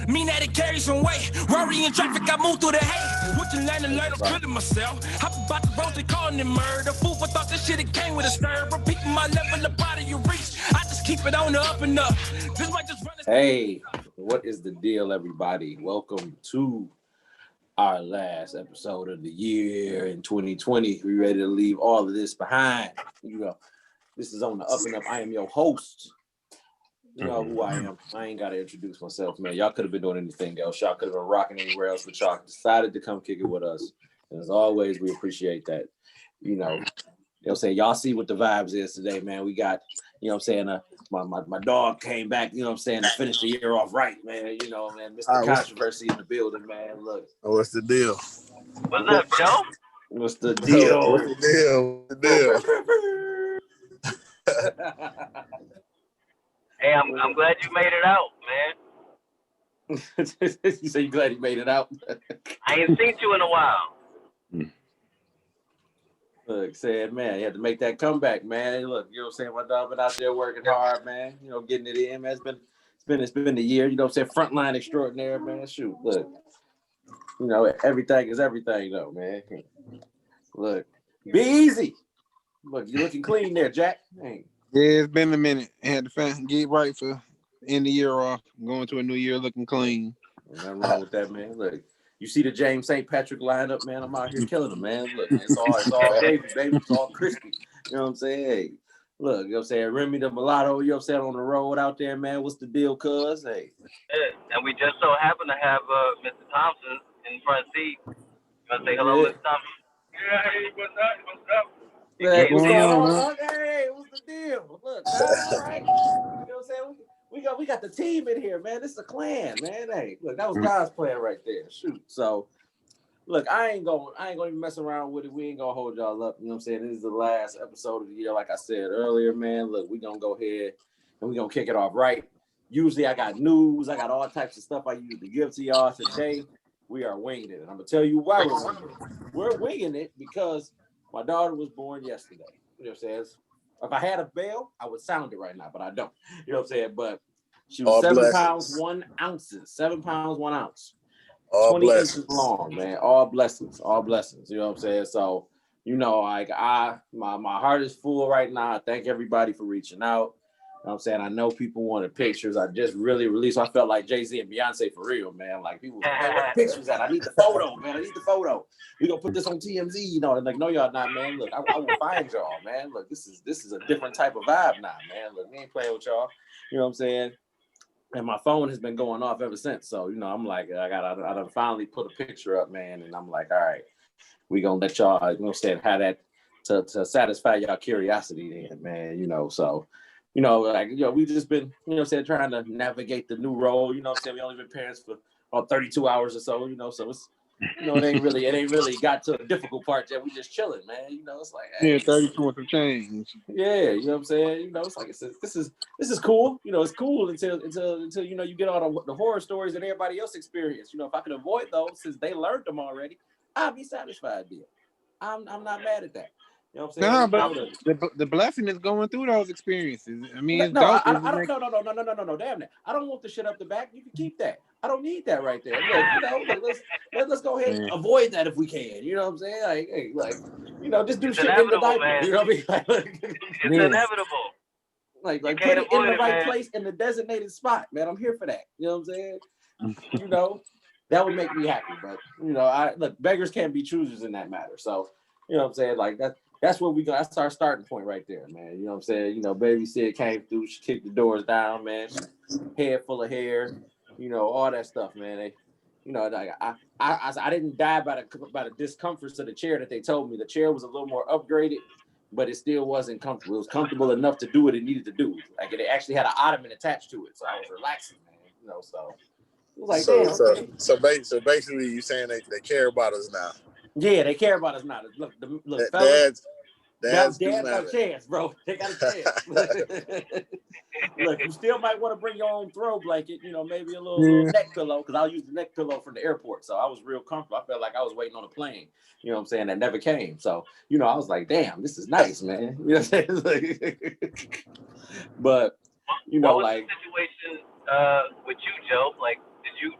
Mean that it carries some weight. Rory in traffic, I move through the hate. What you learn, I'm feeling myself. Hop about the road, they calling it murder. Fool for thought this shit, it came with a stir. Repeating my level, the body you reach. I just keep it on the up and up. This might just run. Hey, what is the deal, everybody? Welcome to our last episode of the year in 2020. We ready to leave all of this behind. You know, this is on the up and up. I am your host. You know who I am. I ain't got to introduce myself, man. Y'all could have been doing anything else. Y'all could have been rocking anywhere else, but y'all decided to come kick it with us. And as always, we appreciate that. You know what I'm saying? Y'all see what the vibes is today, man. We got, you know what I'm saying, my dog came back, you know what I'm saying, to finish the year off right, man. You know, man, Mr. Controversy in the building, man. Look. What's the deal? What's up, Joe? What's the deal? What's the deal? What's the deal? Hey, I'm glad you made it out, man. You say you glad you made it out? I ain't seen you in a while. Look, said, man, you had to make that comeback, man. Look, you know what I'm saying? My dog been out there working hard, man. You know, getting it in, man. It's been a year, you know what I'm saying? Frontline extraordinaire, man. Shoot, look. You know, everything is everything, though, man. Look, be easy. Look, you're looking clean there, Jack. Hey. Yeah, it's been a minute. I had to get right for end the year off. Going to a new year looking clean. Nothing wrong with that, man. Look, you see the James St. Patrick lineup, man. I'm out here killing them, man. Look, man, it's all gravy, baby. It's all crispy. You know what I'm saying? Hey, look, you know what I'm saying? Remy the Mulatto, you know what I'm saying, on the road out there, man. What's the deal, cuz? Hey. Yeah, and we just so happen to have Mr. Thompson in front seat. You want to say hello, Mr. Thompson? Yeah, hey, what's up? What's up? Hey, what's going on? Hey, what's the deal? Look, all right. You know what I'm saying? We got the team in here, man. This is a clan, man. Hey, look, that was God's plan right there. Shoot. So, look, I ain't gonna even mess around with it. We ain't gonna hold y'all up. You know what I'm saying? This is the last episode of the year, like I said earlier, man. Look, we gonna go ahead and we gonna kick it off right. Usually, I got news. I got all types of stuff I usually give to y'all. Today, we are winging it, and I'm gonna tell you why we're winging it. We're winging it because my daughter was born yesterday. You know what I'm saying? If I had a bell, I would sound it right now, but I don't. You know what I'm saying? But she was 7 pounds 1 ounce. 7 pounds 1 ounce. All 20 blessings. inches long, man. All blessings. All blessings. You know what I'm saying? So, you know, like my heart is full right now. I thank everybody for reaching out. You know what I'm saying? I know people wanted pictures. I just really released. I felt like Jay-Z and Beyonce for real, man. Like people, man, where the pictures at? I need the photo, man. I need the photo. We gonna put this on TMZ, you know. And like, no, y'all not, man. Look, I will find y'all, man. Look, this is a different type of vibe now, man. Look, we ain't playing with y'all. You know what I'm saying? And my phone has been going off ever since. So, you know, I'm like, I done finally put a picture up, man. And I'm like, all right, we gonna let y'all, you know what I'm saying, have that to satisfy y'all curiosity then, man. You know, so. You know, like, you know, we just been, you know what I'm saying, trying to navigate the new role. You know what I'm saying? We only been parents for about 32 hours or so, you know, so it's, you know, it ain't really got to the difficult part yet. We just chilling, man. You know, it's like, hey, yeah, 32 with some change. Yeah, you know what I'm saying? You know, it's like, this is cool. You know, it's cool until you know, you get all the horror stories that everybody else experienced. You know, if I can avoid those since they learned them already, I'll be satisfied then. I'm not mad at that. You know what I'm saying? No, but the blessing is going through those experiences. I mean, it's no, dope. I don't. No, damn it! I don't want the shit up the back. You can keep that. I don't need that right there. Look, you know, let's go ahead and avoid that if we can. You know what I'm saying? Like, hey, like, you know, just do It's shit in the diaper. man. You know what I mean? It's inevitable. Like put it in the right place in the designated spot, man. I'm here for that. You know what I'm saying? You know, that would make me happy. But you know, look, beggars can't be choosers in that matter. So, you know what I'm saying? Like that. That's where we go. That's our starting point right there, man. You know what I'm saying? You know, baby Sid came through. She kicked the doors down, man. Head full of hair, you know, all that stuff, man. You know, like I didn't die by the discomforts of the chair that they told me. The chair was a little more upgraded, but it still wasn't comfortable. It was comfortable enough to do what it needed to do. Like it actually had an ottoman attached to it, so I was relaxing, man. You know, so it was like, okay. So basically, you saying they care about us now? Yeah, they care about us now. Look, fellas. Dads Dad got a chance, bro. They got a chance. look, you still might want to bring your own throw blanket, you know, maybe a little neck pillow, because I'll use the neck pillow from the airport. So I was real comfortable. I felt like I was waiting on a plane, you know what I'm saying, that never came. So, you know, I was like, damn, this is nice, man. You know what I'm saying? But, you know, what was like, the situation with you, Joe? Like,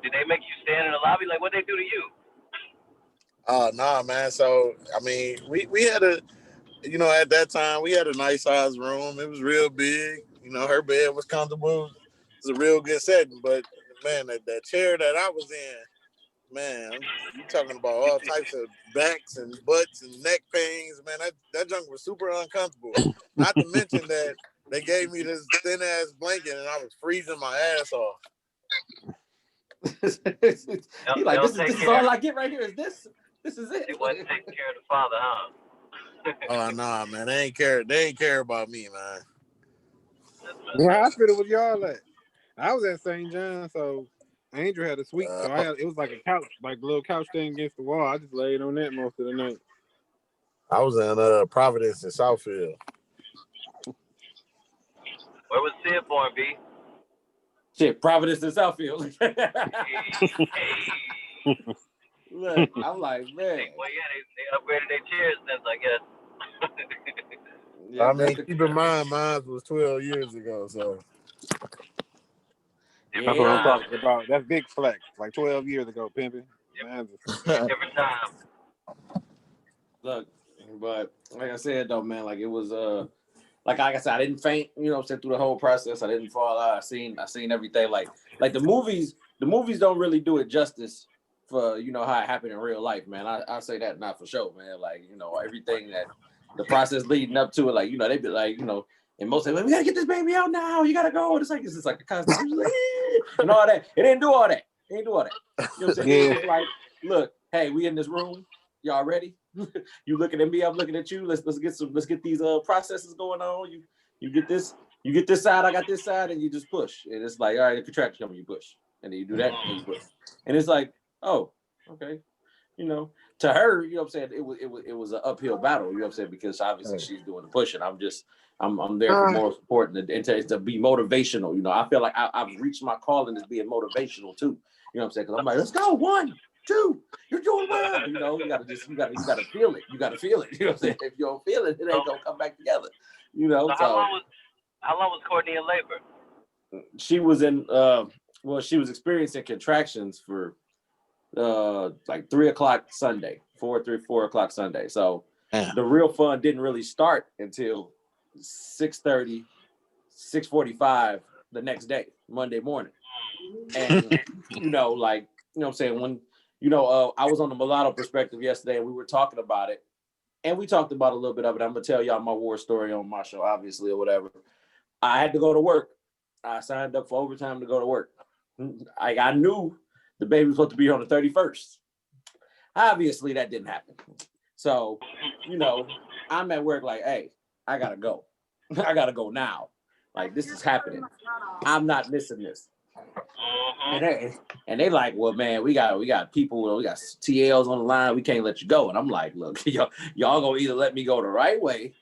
did they make you stand in the lobby? Like, what they do to you? Nah, man. So I mean, we had a, you know, at that time we had a nice sized room. It was real big. You know, her bed was comfortable. It was a real good setting. But man, that chair that I was in, man, you talking about all types of backs and butts and neck pains. Man, that junk was super uncomfortable. Not to mention that they gave me this thin ass blanket and I was freezing my ass off. he like, this is all I get right here. Is this? This is it. They wasn't taking care of the father, huh? Oh nah, man, they ain't care about me, man. What hospital was y'all at? I was at St. John, so Angel had a suite, so it was like a couch, like a little couch thing against the wall. I just laid on that most of the night. I was in Providence in Southfield. Where was Sid born, B? Shit, Providence and Southfield. Look, I'm like, man. Well, yeah, they upgraded their chairs since, I guess. Yeah, I mean, keep in mind, mine was 12 years ago, so. Yeah. That's what I'm talking about. That's big flex, like 12 years ago, pimping. Different time. Look, but like I said, though, man, like it was, like I said, I didn't faint, you know, through the whole process. I didn't fall out. I seen everything. Like the movies don't really do it justice for, you know, how it happened in real life, man. I say that not for sure, man. Like, you know, everything that the process leading up to it, like, you know, they be like, you know, and most of them, like, we gotta get this baby out now. You gotta go. It's just like a constant, like, and all that. It didn't do all that. It didn't do all that. You know what I'm saying? Yeah. It was just like, look, hey, we in this room. Y'all ready? You looking at me, I'm looking at you. Let's get these processes going on. You get this side, I got this side, and you just push. And it's like, all right, the contraction coming, you push. And then you do that, and you push. And it's like, oh, okay. You know, to her, you know what I'm saying, it was an uphill battle, you know what I'm saying, because obviously she's doing the push, and I'm there for more support and to be motivational. You know, I feel like I've reached my calling as being motivational too. You know what I'm saying? Because I'm like, let's go, 1, 2, you're doing well. You know, you gotta feel it. You gotta feel it. You know what I'm saying? If you don't feel it, it ain't gonna come back together. You know. So how long was Courtney in labor? She was in she was experiencing contractions for like 3 o'clock Sunday, 4 o'clock Sunday. So the real fun didn't really start until 6:30, 6:45 the next day, Monday morning. And you know, like, you know what I'm saying, when, you know, I was on the Mulatto Perspective yesterday and we were talking about it, and we talked about a little bit of it. I'm gonna tell y'all my war story on my show, obviously, or whatever. I had to go to work. I signed up for overtime to go to work. I knew the baby was supposed to be on the 31st. Obviously, that didn't happen. So, you know, I'm at work like, hey, I gotta go. I gotta go now. Like, this is happening. I'm not missing this. And they like, well, man, we got people, we got TLs on the line. We can't let you go. And I'm like, look, y'all gonna either let me go the right way,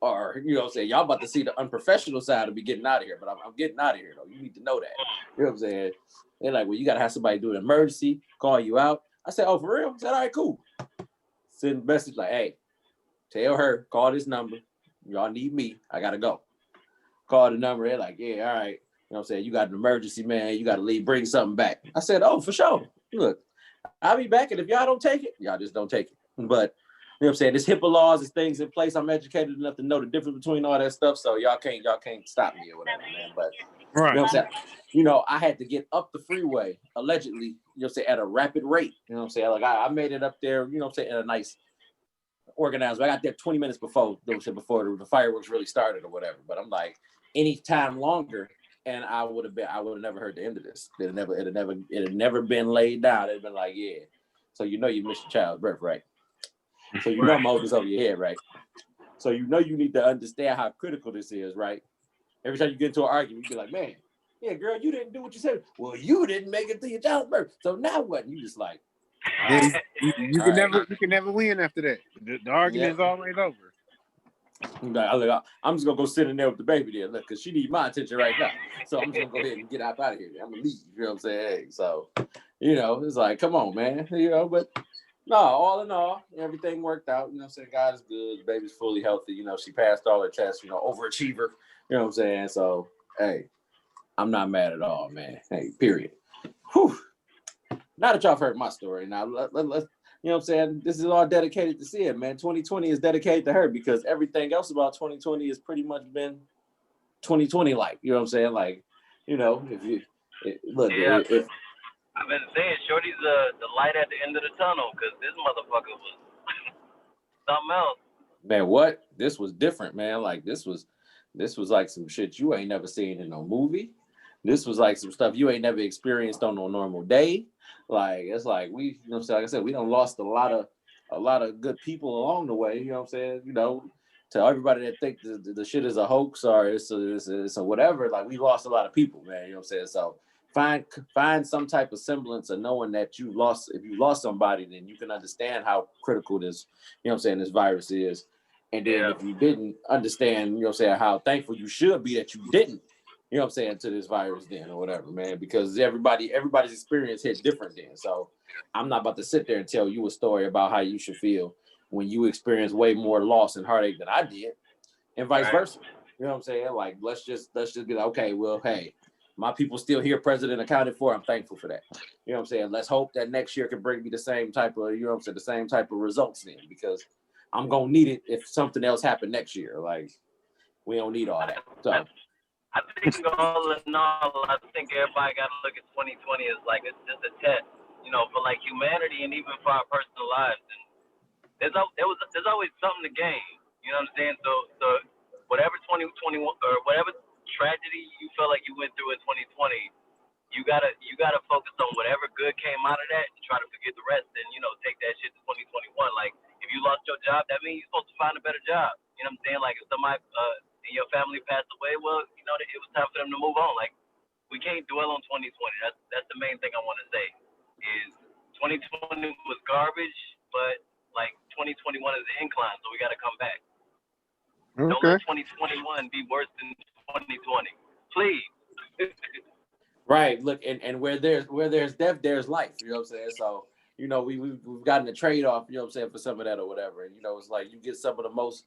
or, you know what I'm saying, y'all about to see the unprofessional side of me getting out of here. But I'm getting out of here, though. You need to know that. You know what I'm saying? They're like, well, you got to have somebody do an emergency, call you out. I said, oh, for real? I said, all right, cool. Send a message like, hey, tell her, call this number. Y'all need me. I got to go. Call the number. They're like, yeah, all right. You know what I'm saying? You got an emergency, man. You got to leave, bring something back. I said, oh, for sure. Look, I'll be back. And if y'all don't take it, y'all just don't take it. But, you know what I'm saying? There's HIPAA laws, there's things in place. I'm educated enough to know the difference between all that stuff. So y'all can't stop me or whatever, man. But, right. You know what I'm saying? You know, I had to get up the freeway, allegedly, you know what I'm saying, at a rapid rate. You know what I'm saying? Like, I made it up there, you know what I'm saying, in a nice organized way. I got there 20 minutes before the fireworks really started or whatever. But I'm like, any time longer, and I would have never heard the end of this. It had never been laid down. It'd been like, yeah. So you know you missed your child's birth, right? So you know Moses over your head, right? So you know you need to understand how critical this is, right? Every time you get into an argument, you be like, man, yeah, girl, you didn't do what you said. Well, you didn't make it to your child's birth. So now what? You just like, you can never win after that. The argument is always over. I'm just gonna go sit in there with the baby there, look, cause she needs my attention right now. So I'm just gonna go ahead and get out of here. I'm gonna leave. You know what I'm saying? Hey, so, it's like, come on, man. But no, all in all, everything worked out. You know what I'm saying? God is good. The baby's fully healthy. She passed all her tests. Overachiever. You know what I'm saying? So, hey, I'm not mad at all, man. Hey, period. Whew. Now that y'all have heard my story, now let's you know what I'm saying? This is all dedicated to Sia, man. 2020 is dedicated to her because everything else about 2020 has pretty much been 2020 like. You know what I'm saying? Like, if you look, Yeah, if I've been saying Shorty's the light at the end of the tunnel because this motherfucker was something else. man, what? This was different, man. Like this was like some shit you ain't never seen in no movie. This was like some stuff you ain't never experienced on no normal day. Like it's like we, like I said, we done lost a lot of good people along the way. You know what I'm saying? To everybody that think the shit is a hoax or it's a whatever. Like we lost a lot of people, man. You know what I'm saying? So find some type of semblance of knowing that if you lost somebody, then you can understand how critical this, this virus is. And then if you didn't understand, how thankful you should be that you didn't, to this virus then or whatever, man, because everybody's experience hit different then. So I'm not about to sit there and tell you a story about how you should feel when you experience way more loss and heartache than I did, and vice versa. You know what I'm saying? Like, let's just be like, okay, well, hey, my people still here, president accounted for. I'm thankful for that. You know what I'm saying? Let's hope that next year can bring me the same type of, the same type of results then, because I'm going to need it if something else happened next year. Like, we don't need all that. So I think all in all, I think everybody got to look at 2020 as like it's just a test, for like humanity and even for our personal lives. And there's always something to gain. You know what I'm saying? So whatever 2021 or whatever tragedy you feel like you went through in 2020, you gotta focus on whatever good came out of that and try to forget the rest and take that shit to 2021. Like if you lost your job, that means you're supposed to find a better job. You know what I'm saying? Like if somebody in your family passed away, well, it was time for them to move on. Like we can't dwell on 2020. That's the main thing I want to say is 2020 was garbage, but like 2021 is an incline, so we got to come back. Okay. Don't let 2021 be worse than 2020, please. Right. Look, and where there's death, there's life. You know what I'm saying? So we've gotten a trade off. You know what I'm saying, for some of that or whatever. And it's like you get some of the most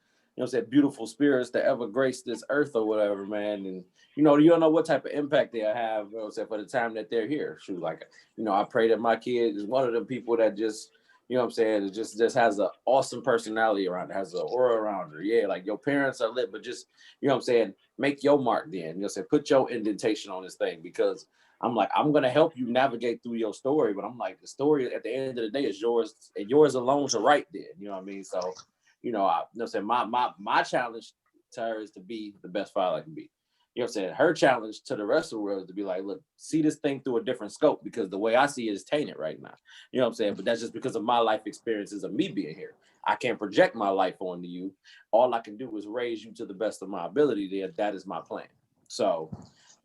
beautiful spirits to ever grace this earth or whatever, man. And you don't know what type of impact they'll have. You know what I'm saying, for the time that they're here. Shoot, like I pray that my kid is one of the people that just. You know what I'm saying? It just has an awesome personality around it, has an aura around her. Yeah, like your parents are lit, but just, you know what I'm saying? Make your mark then. You know what I'm saying? Put your indentation on this thing because I'm like, I'm going to help you navigate through your story, but I'm like, the story at the end of the day is yours and yours alone to write then. You know what I mean? So, I'm saying? My challenge to her is to be the best father I can be. You know what I'm saying? Her challenge to the rest of the world is to be like, look, see this thing through a different scope because the way I see it is tainted right now. You know what I'm saying? But that's just because of my life experiences of me being here. I can't project my life onto you. All I can do is raise you to the best of my ability there. That is my plan. So,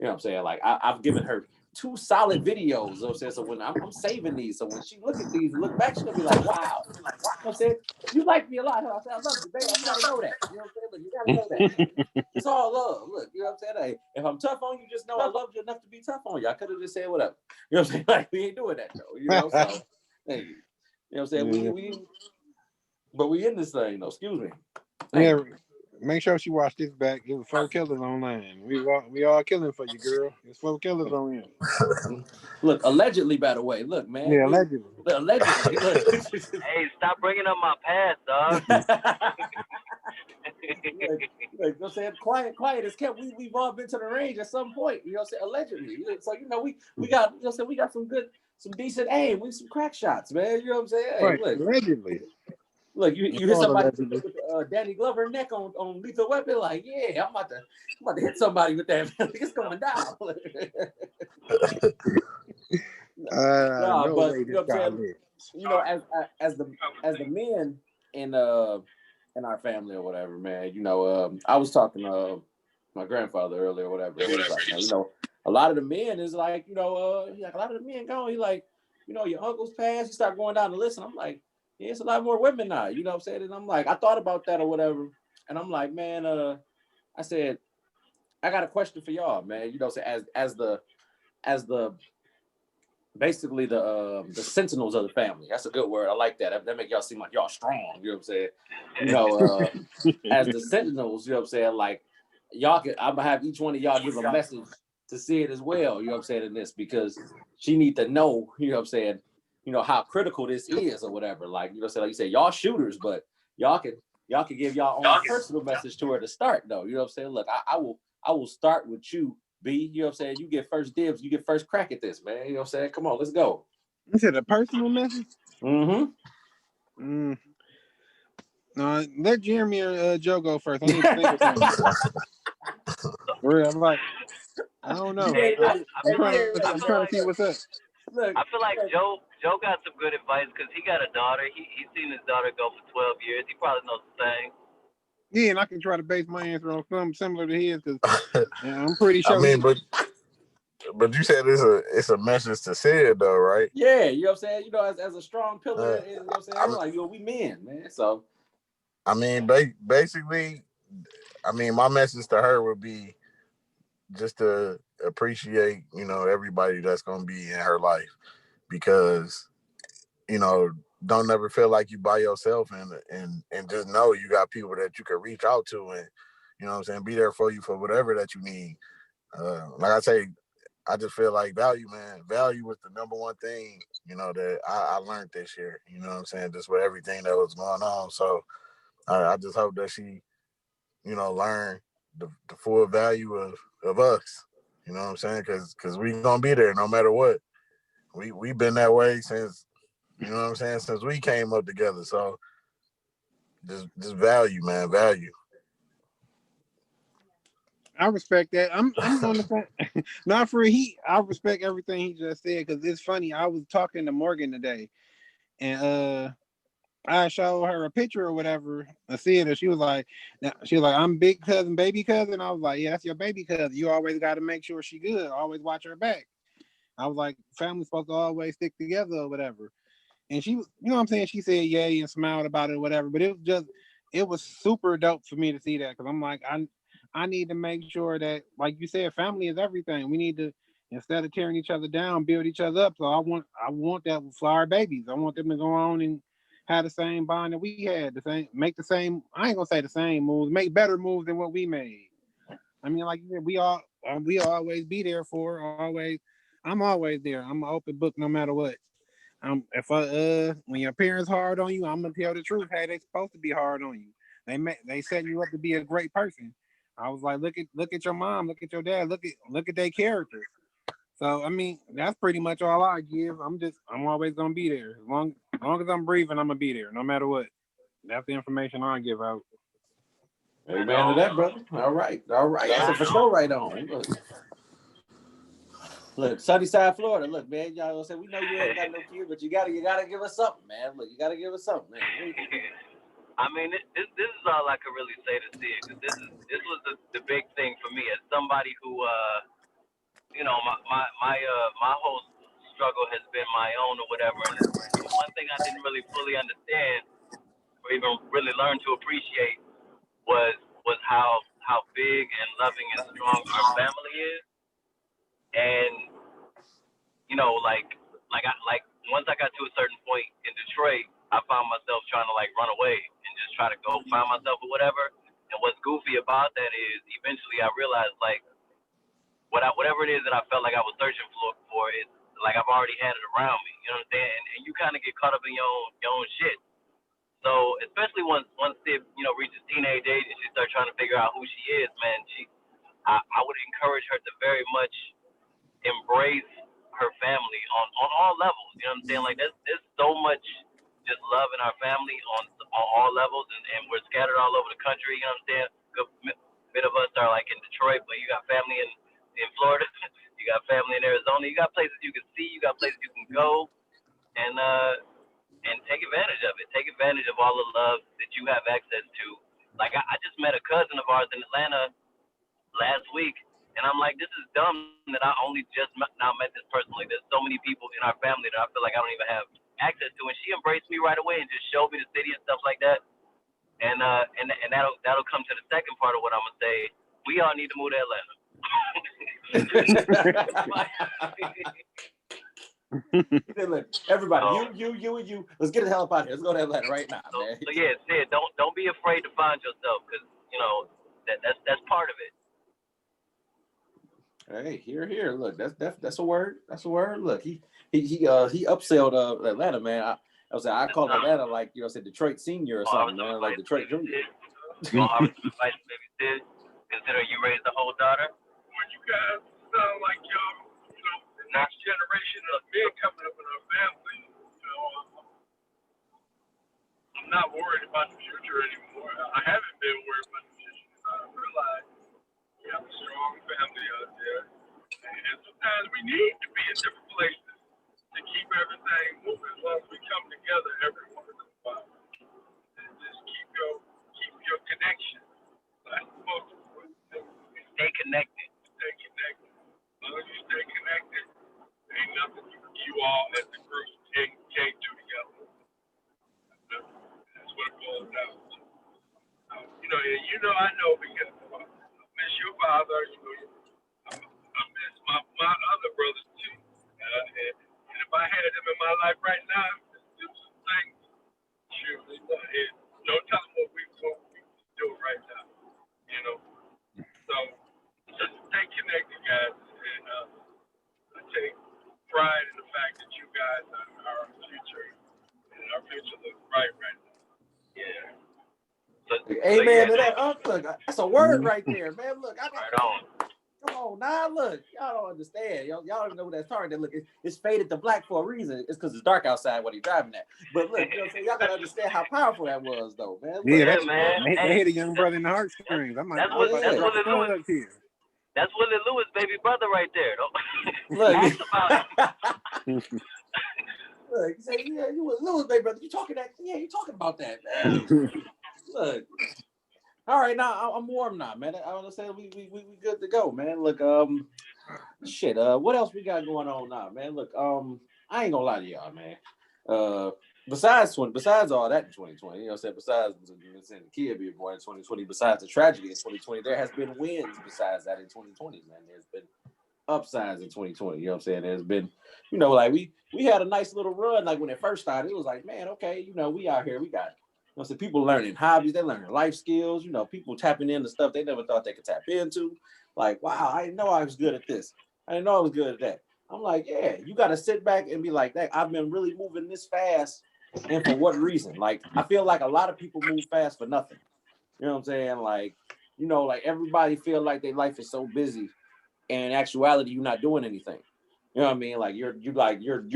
you know what I'm saying? Like I've given her 2 solid videos. You know what I'm saying? So when I'm saving these, so when she look at these and look back, she's gonna be like, wow. You know what I'm saying? You like me a lot, huh? I said, I love you, baby. You gotta know that. You know what I'm saying? Look, you gotta know that. It's all love. Look, you know what I'm saying? Hey, if I'm tough on you, just know I love you enough to be tough on you. I could have just said whatever. You know what I'm saying? Like we ain't doing that though. So hey, you know what I'm saying? But we in this thing though. Excuse me. Yeah, make sure she watch this back. It was 4 killers online. We all killing for you, girl. There's 4 killers on here. Look, allegedly, by the way. Look, man. Yeah, allegedly. Allegedly. Look. Hey, stop bringing up my past, dog. like, you know what I'm saying? Quiet as kept. We've all been to the range at some point. You know what I'm saying? Allegedly. So we got we got some decent aim. We some crack shots, man. You know what I'm saying? Hey, right. Look. Allegedly. Look, you hit somebody with Danny Glover neck on Lethal Weapon. Like, yeah, I'm about to hit somebody with that. It's going down. No but way you know what I'm this saying? As the men in our family or whatever, man. I was talking to my grandfather earlier or whatever. He was like, a lot of the men is like, a lot of the men going. He like, your uncle's passed. You start going down the list, and I'm like. Yeah, it's a lot more women now, you know what I'm saying? And I'm like, I thought about that or whatever. and I'm like, man, I said, I got a question for y'all, man. You know, so as the basically the sentinels of the family. That's a good word. I like that. That make y'all seem like y'all strong. You know what I'm saying? You know, as the sentinels, you know what I'm saying? Like y'all can, I'm gonna have each one of y'all give a message to see it as well. You know what I'm saying in this because she need to know. You know what I'm saying? You know how critical this is or whatever. Like you know, what I'm saying like you say, y'all shooters, but y'all can give y'all own personal message to her to start though. You know what I'm saying? Look, I will start with you. B, you know what I'm saying? You get first dibs, you get first crack at this, man. You know what I'm saying? Come on, let's go. You said a personal message? Mm-hmm. No, let Jeremy or Joe go first. I need to think of something. For real, I'm like, I don't know. I'm trying to see what's up. Look, I feel like Joe got some good advice because he got a daughter. He's seen his daughter go for 12 years. He probably knows the thing. Yeah, and I can try to base my answer on something similar to his because I'm pretty sure. I mean, but you said it's a message to say it though, right? yeah, you know what I'm saying? You know, as a strong pillar, you know what I'm saying? Like, yo, we men, man. So I mean, basically, I mean, my message to her would be just to appreciate, you know, everybody that's gonna be in her life because, you know, don't never feel like you by yourself and just know you got people that you can reach out to and, you know what I'm saying, be there for you for whatever that you need. Like I say, I just feel like value, man. Value was the number one thing, you know, that I learned this year, you know what I'm saying, just with everything that was going on. So I just hope that she, you know, learn the full value of us, you know what I'm saying, because we gonna be there no matter what. We've been that way since, you know what I'm saying, since we came up together. So just value, man, value. I respect that. I'm on the same. Not for he. I respect everything he just said because it's funny. I was talking to Morgan today, and I showed her a picture or whatever. I see it, and she was like, "I'm big cousin, baby cousin." I was like, "Yeah, that's your baby cousin. You always got to make sure she good. Always watch her back." I was like, "Family's supposed to always stick together or whatever." And she was, you know what I'm saying? She said yay and smiled about it or whatever. But it was super dope for me to see that because I'm like, I need to make sure that, like you said, family is everything. We need to, instead of tearing each other down, build each other up. So I want that for our babies. I want them to go on and have the same bond that we had, make the same. I ain't gonna say the same moves, make better moves than what we made. I mean, like you said, we always be there for always. I'm always there. I'm an open book no matter what. If when your parents hard on you, I'm gonna tell the truth. Hey, they supposed to be hard on you. They set you up to be a great person. I was like, look at your mom, look at your dad, look at their characters. So I mean, that's pretty much all I give. I'm always gonna be there. As long as I'm breathing, I'm gonna be there, no matter what. That's the information I give out. amen to that, brother. All right. That's a for sure right on. Look, Sunnyside, Florida. Look, man, y'all say we know you ain't got no kids, but you gotta give us something, man. Look, you gotta give us something, man. I mean, this is all I could really say to see it because this was the big thing for me as somebody who you know my whole struggle has been my own or whatever. And one thing I didn't really fully understand or even really learn to appreciate was how big and loving and strong our family is. And you know, like once I got to a certain point in Detroit, I found myself trying to like run away and just try to go find myself or whatever. And what's goofy about that is eventually I realized like whatever it is that I felt like I was searching for it, like I've already had it around me. You know what I'm saying? And you kind of get caught up in your own shit. So especially once Sid, you know, reaches teenage age and she starts trying to figure out who she is, man, I would encourage her to very much embrace her family on all levels. You know what I'm saying? Like there's so much just love in our family on all levels, and we're scattered all over the country. You know what I'm saying? Good bit of us are like in Detroit, but you got family in Florida, you got family in Arizona, you got places you can see, you got places you can go, and take advantage of it. Take advantage of all the love that you have access to. Like I just met a cousin of ours in Atlanta last week, and I'm like, this is dumb that I only just now met this person. Like, there's so many people in our family that I feel like I don't even have access to, and she embraced me right away and just showed me the city and stuff like that. and that'll come to the second part of what I'm gonna say. We all need to move to Atlanta. Look, everybody, you, and you. Let's get the hell up out of here. Let's go to Atlanta right now, man. So yeah, Sid, don't be afraid to find yourself, because that's part of it. Hey, here. Look, that's a word. That's a word. Look, he upselled Atlanta, man. I call Atlanta like Detroit Senior or something, man, like Detroit Junior. Baby Sid, considering you raised a whole daughter. When you guys sound like y'all, the next generation of men coming up in our family, I'm not worried about the future anymore. I haven't been worried about the future because I realize we have a strong family out there. And sometimes we need to be in different places to keep everything moving. As long as we come together every once in a while. And just keep your connection. That's the most important thing. Stay connected. Stay connected. As long as you stay connected, ain't nothing you all as a group can't do together. That's what it boils down to. I know because I miss your father. I miss my other brothers too. And if I had them in my life right now, do some things. Shoot, don't tell them what we do right now. So just stay connected, guys. And I take pride in the fact that you guys are our future, and our future looks bright right now. Yeah. Amen to that. Look, that's a word right there, man. Look, Right on. Come on, now look, y'all don't understand. Y'all don't know what that's targeted. Look, it's faded to black for a reason. It's because it's dark outside when he's driving that. But look, y'all gotta understand how powerful that was, though, man. Look, Yeah, that's man. They hit a young brother in the heartstrings. That's Willie Lewis' baby brother right there. Look, Ask about it. Look, you say, yeah, you was Lewis, baby brother. You talking about that, man. Look. All right, now I'm warm now, man. I want to say we good to go, man. Look, shit. What else we got going on now, man? Look, I ain't gonna lie to y'all, man. Besides all that in 2020, besides the kid being born in 2020, besides the tragedy in 2020, there has been wins besides that in 2020, man. There's been upsides in 2020. You know what I'm saying? There's been, like we had a nice little run. Like when it first started, it was like, man, okay, we out here, we got. People learning hobbies, they learning life skills, people tapping into stuff they never thought they could tap into. Like, wow, I didn't know I was good at this. I didn't know I was good at that. I'm like, yeah, you got to sit back and be like, that. I've been really moving this fast. And for what reason? Like, I feel like a lot of people move fast for nothing. You know what I'm saying? Like, like everybody feel like their life is so busy. And in actuality, you're not doing anything. You know what I mean? Like you're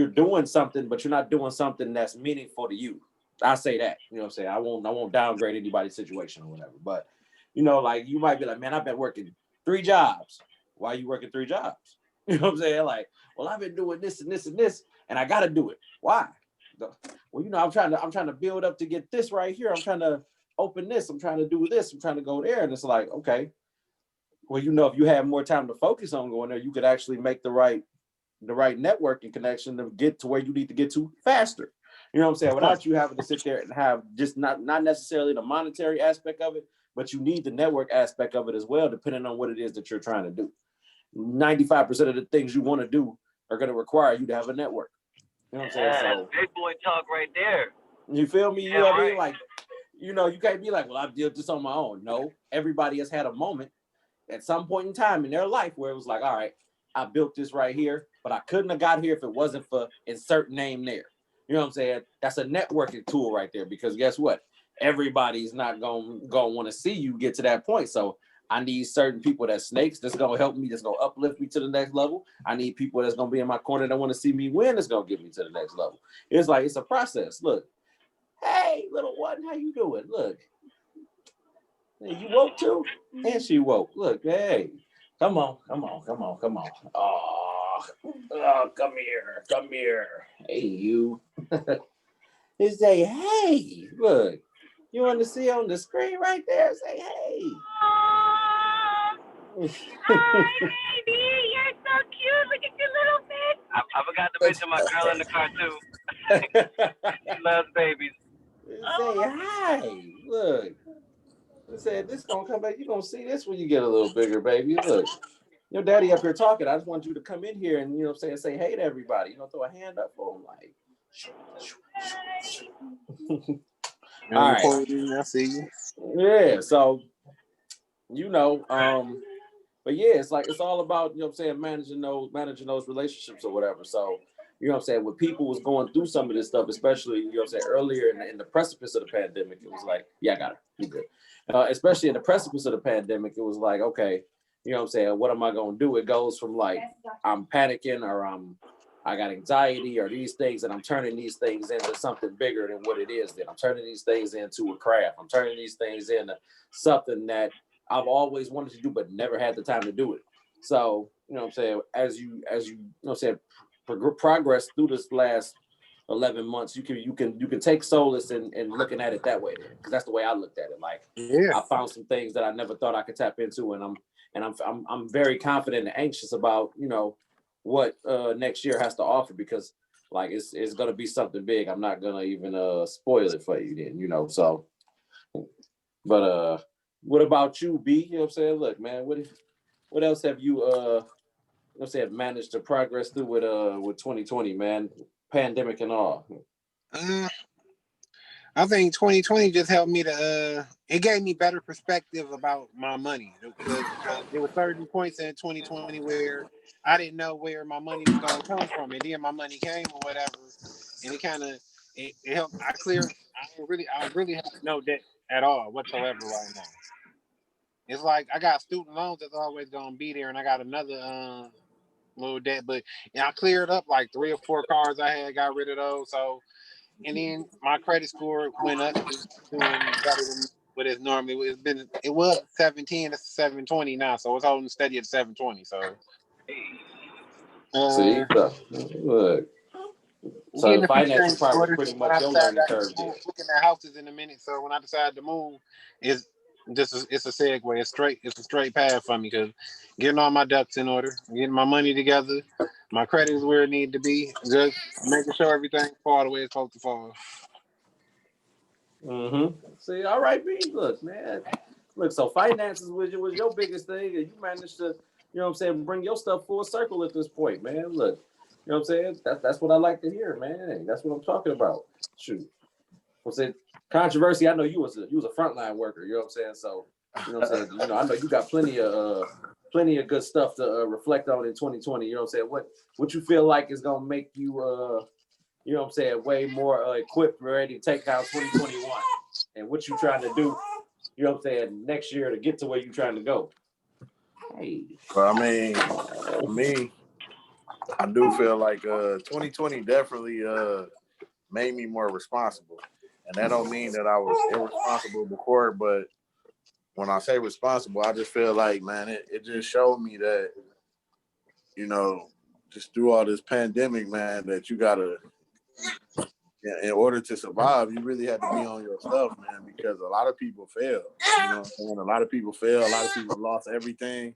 doing something, but you're not doing something that's meaningful to you. I say that, you know what I'm saying? I won't downgrade anybody's situation or whatever. But, like you might be like, man, I've been working 3 jobs. Why are you working 3 jobs? You know what I'm saying? Like, well, I've been doing this and this and this, and I got to do it. Why? Well, I'm trying to build up to get this right here. I'm trying to open this. I'm trying to do this. I'm trying to go there. And it's like, okay, well, if you had more time to focus on going there, you could actually make the right networking connection to get to where you need to get to faster. You know what I'm saying? Without you having to sit there and have just not necessarily the monetary aspect of it, but you need the network aspect of it as well, depending on what it is that you're trying to do. 95% of the things you want to do are going to require you to have a network. You know what I'm saying? So, big boy talk right there. You feel me? Yeah, you know what I mean? Like, you can't be like, well, I've dealt this on my own. No, everybody has had a moment at some point in time in their life where it was like, all right, I built this right here, but I couldn't have got here if it wasn't for insert name there. You know what I'm saying? That's a networking tool right there, because guess what? Everybody's not gonna want to see you get to that point. So I need certain people that's snakes that's gonna help me, that's gonna uplift me to the next level. I need people that's gonna be in my corner that want to see me win, that's gonna get me to the next level. It's like, it's a process. Look, hey, little one, how you doing? Look, hey, you woke too? And she woke. Look, hey, come on. Oh, come here. Hey, you. They say, hey, look, you want to see on the screen right there? Say, hey. Hi, baby, you're so cute. Look at your little face. I forgot to mention my girl in the car too. She loves babies. Say hi. Look, I said this gonna come back. You gonna see this when you get a little bigger, baby. Look, your daddy up here talking. I just want you to come in here and say hey to everybody. Throw a hand up for him, like. All right. I see you. Yeah. So, but yeah, it's all about managing those relationships or whatever. So. When people was going through some of this stuff, especially, earlier in the precipice of the pandemic, it was like, yeah, I got it. You good. Especially in the precipice of the pandemic, it was like, okay, what am I going to do? It goes from like, I'm panicking or I got anxiety or these things, and I'm turning these things into something bigger than what it is. Then I'm turning these things into a craft. I'm turning these things into something that I've always wanted to do, but never had the time to do it. So, as you progress through this last 11 months, you can take solace in looking at it that way, because that's the way I looked at it. Like, I found some things that I never thought I could tap into, and I'm very confident and anxious about what next year has to offer, because like it's gonna be something big. I'm not gonna even spoil it for you then, so. But what about you, B? Look, man, what else have you managed to progress through with 2020, man, pandemic and all? I think 2020 just helped me to it gave me better perspective about my money. There were certain points in 2020 where I didn't know where my money was going to come from, and then my money came or whatever, and it kind of it helped. I really have no debt at all whatsoever right now. It's like I got student loans that's always going to be there, and I got another little debt, but I cleared up like 3 or 4 cars I had, got rid of those. So, and then my credit score went up, doing better than what it's normally. It was 17, it's 720 now, so it's holding steady at 720. So, see, look. So the financial part was pretty much your learning curve there. Looking at houses in a minute, so when I decide to move, it's a segue. It's a straight path for me, because getting all my ducks in order, getting my money together, my credit is where it needs to be, just making sure everything fall the way it's supposed to fall. See, all right, B. Look, man. Look, so finances was your biggest thing, and you managed to, bring your stuff full circle at this point, man. Look, that's what I like to hear, man. That's what I'm talking about. Shoot. I'm saying controversy. I know you was a frontline worker. You know what I'm saying? So, I know you got plenty of good stuff to reflect on in 2020. You know what I'm saying? What you feel like is gonna make you way more equipped, ready to take down 2021, and what you trying to do? Next year to get to where you trying to go. Hey. Well, I mean, for me, I do feel like 2020 definitely made me more responsible. And that don't mean that I was irresponsible before, but when I say responsible, I just feel like, man, it just showed me that, just through all this pandemic, man, that you gotta, in order to survive, you really had to be on your stuff, man, because a lot of people fail. You know what I'm saying? A lot of people fail. A lot of people lost everything.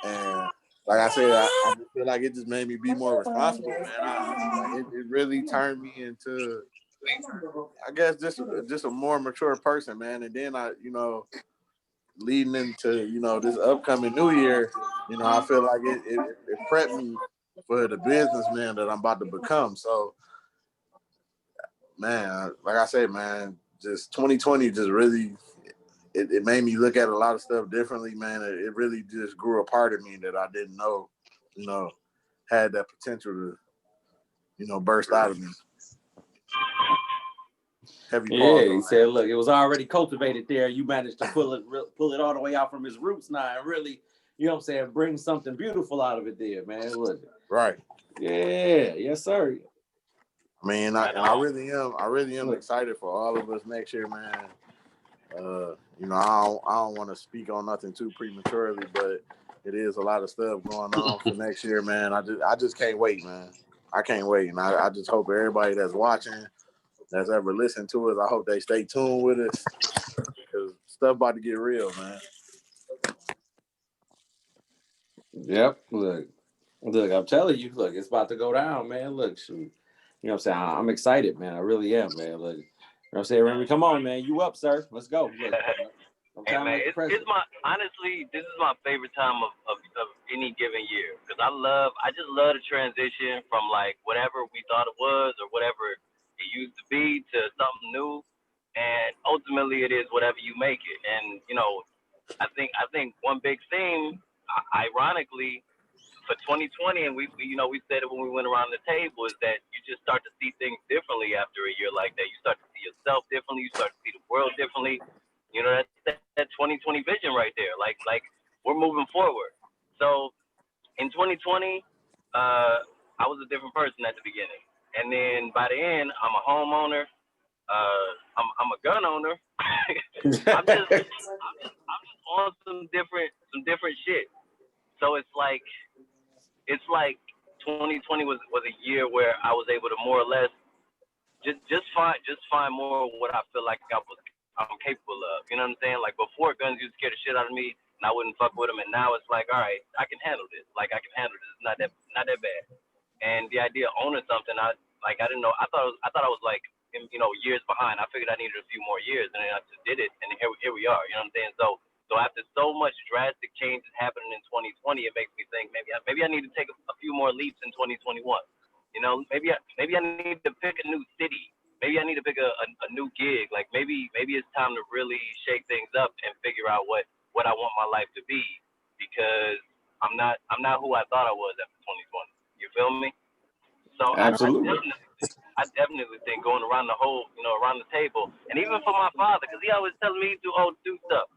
And like I said, I just feel like it just made me be more responsible, man. It really turned me into, I guess, just a more mature person, man. And then leading into, this upcoming new year, I feel like it prepped me for the businessman that I'm about to become. So, man, like I said, man, just 2020 just really, it made me look at a lot of stuff differently, man. It really just grew a part of me that I didn't know, had that potential to, burst out of me. Heavy pause. Yeah, he said, look, it was already cultivated there. You managed to pull it all the way out from his roots now, and really, bring something beautiful out of it there, man. Look. Right. Yeah, yes, sir. I mean, I really am excited for all of us next year, man. I don't want to speak on nothing too prematurely, but it is a lot of stuff going on for next year, man. I just can't wait, man. I can't wait, and I just hope everybody that's watching, that's ever listened to us, I hope they stay tuned with us, because stuff about to get real, man. Yep. Look, I'm telling you, look, it's about to go down, man. Look, shoot. I'm saying? I'm excited, man. I really am, man. Look, I'm saying, Remy, come on, man. You up, sir. Let's go. Look, Hey man, it's my honestly, this is my favorite time of any given year because I just love the transition from like whatever we thought it was or whatever it used to be to something new, and ultimately it is whatever you make it. And I think one big theme, ironically, for 2020, and we said it when we went around the table, is that you just start to see things differently after a year like that. You start to see yourself differently. You start to see the world differently. That's that 2020 vision right there. Like we're moving forward. So in 2020, I was a different person at the beginning, and then by the end, I'm a homeowner. I'm a gun owner. I'm just on some different shit. So it's like 2020 was a year where I was able to more or less just find more of what I feel like I'm capable of. You know what I'm saying? Like before, guns used to scare the shit out of me, and I wouldn't fuck with them. And now it's like, all right, I can handle this. Like I can handle this. It's not that bad. And the idea of owning something, I didn't know. I thought I was like years behind. I figured I needed a few more years, and then I just did it, and here we are. You know what I'm saying? So after so much drastic changes happening in 2020, it makes me think maybe I need to take a few more leaps in 2021. Maybe I need to pick a new city. Maybe I need to pick a new gig. Like maybe it's time to really shake things up and figure out what I want my life to be, because I'm not who I thought I was after 2020. You feel me? So Absolutely. I definitely think going around the whole, around the table, and even for my father, because he always telling me he's too old to do stuff.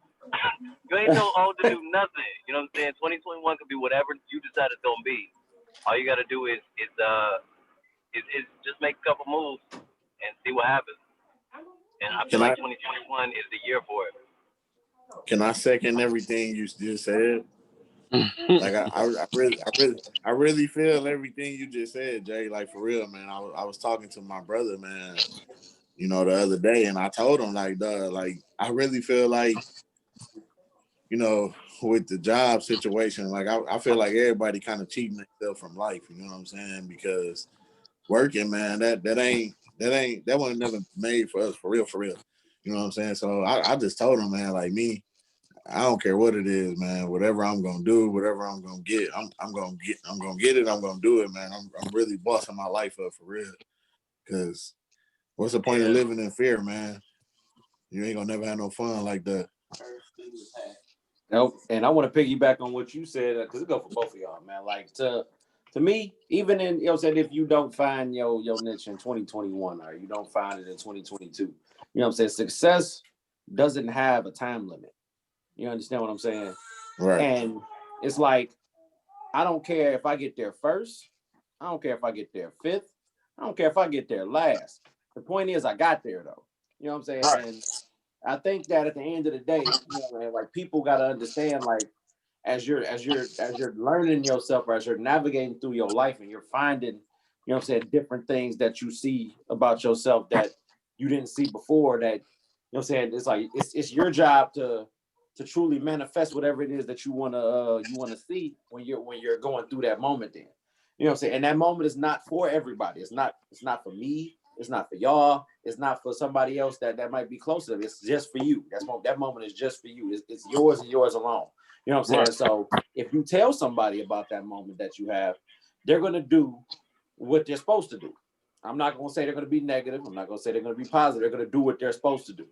You ain't too old to do nothing. You know what I'm saying? 2021 could be whatever you decide it's gonna be. All you gotta do is just make a couple moves and see what happens. And I feel like 2021 is the year for it. Can I second everything you just said? Like I really feel everything you just said, Jay. Like for real, man. I was talking to my brother, man, the other day, and I told him like, I really feel like, with the job situation, like I feel like everybody kind of cheating themselves from life. You know what I'm saying? Because working, man, that wasn't never made for us, for real. You know what I'm saying? So I just told him, man, like me, I don't care what it is, man. Whatever I'm gonna do, whatever I'm gonna get, I'm gonna get it. I'm gonna do it, man. I'm really bossing my life up for real. Cause what's the point of living in fear, man? You ain't gonna never have no fun like that. Nope. And I want to piggyback on what you said, because it go for both of y'all, man. Like to me, even in if you don't find your niche in 2021 or you don't find it in 2022, success doesn't have a time limit. You understand what I'm saying? Right. And it's like, I don't care if I get there first. I don't care if I get there fifth. I don't care if I get there last. The point is, I got there though. You know what I'm saying? Right. And I think that at the end of the day, like people got to understand, like as you're learning yourself, or as you're navigating through your life, and you're finding, different things that you see about yourself that you didn't see before. That it's like it's your job to truly manifest whatever it is that you want to see when you're going through that moment. Then, and that moment is not for everybody. It's not for me. It's not for y'all. It's not for somebody else that might be close to them. It's just for you. That moment is just for you. It's yours and yours alone. You know what I'm saying? So if you tell somebody about that moment that you have, they're going to do what they're supposed to do. I'm not going to say they're going to be negative. I'm not going to say they're going to be positive. They're going to do what they're supposed to do.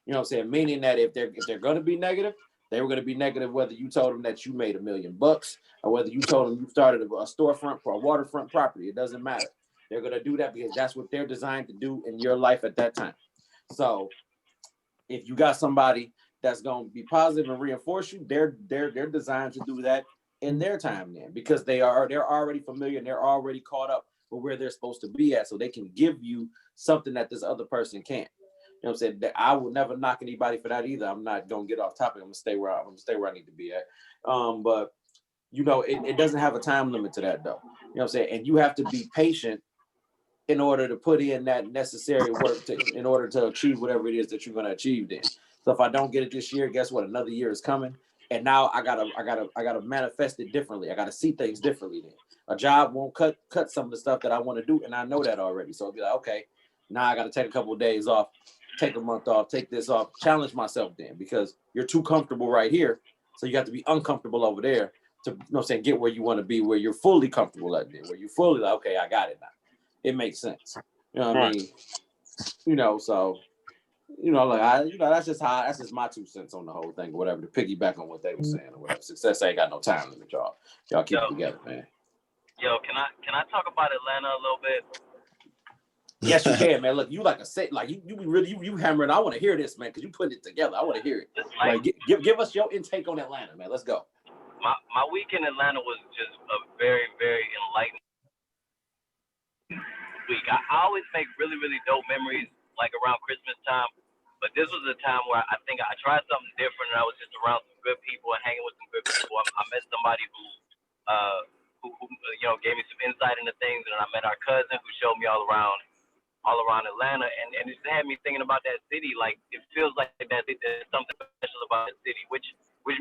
You know what I'm saying? Meaning that if they're going to be negative, they were going to be negative whether you told them that you made $1 million or whether you told them you started a storefront for a waterfront property. It doesn't matter. They're going to do that because that's what they're designed to do in your life at that time. So if you got somebody that's going to be positive and reinforce you, they're designed to do that in their time then, because they're already familiar and they're already caught up with where they're supposed to be at. So they can give you something that this other person can't. You know what I'm saying? I will never knock anybody for that either. I'm not going to get off topic. I'm going to stay where I need to be at. But it doesn't have a time limit to that though. You know what I'm saying? And you have to be patient in order to put in that necessary work in order to achieve whatever it is that you're going to achieve then. So if I don't get it this year, guess what? Another year is coming. And now I gotta manifest it differently. I gotta see things differently then. A job won't cut some of the stuff that I want to do, and I know that already. So I'll be like, okay, now I gotta take a couple of days off take a month off, take this off, challenge myself then, because you're too comfortable right here. So you have to be uncomfortable over there to, get where you want to be, where you're fully comfortable at it, where you're fully like, okay, I got it now. It makes sense. You know what I mean? So, that's just my 2 cents on the whole thing, or whatever, to piggyback on what they were saying or whatever. Success ain't got no time limit, y'all. Y'all keep it together, man. Yo, can I talk about Atlanta a little bit? Yes, you can, man. Look, you like a set, like you really you hammering. I want to hear this, man, because you put it together. I want to hear it. Like, give us your intake on Atlanta, man. Let's go. My week in Atlanta was just a very, very enlightening week. I always make really, really dope memories like around Christmas time, but this was a time where I think I tried something different, and I was just around some good people and hanging with some good people. I met somebody who gave me some insight into things, and I met our cousin who showed me all around Atlanta, and it just had me thinking about that city. Like, it feels like there's something special about that city, which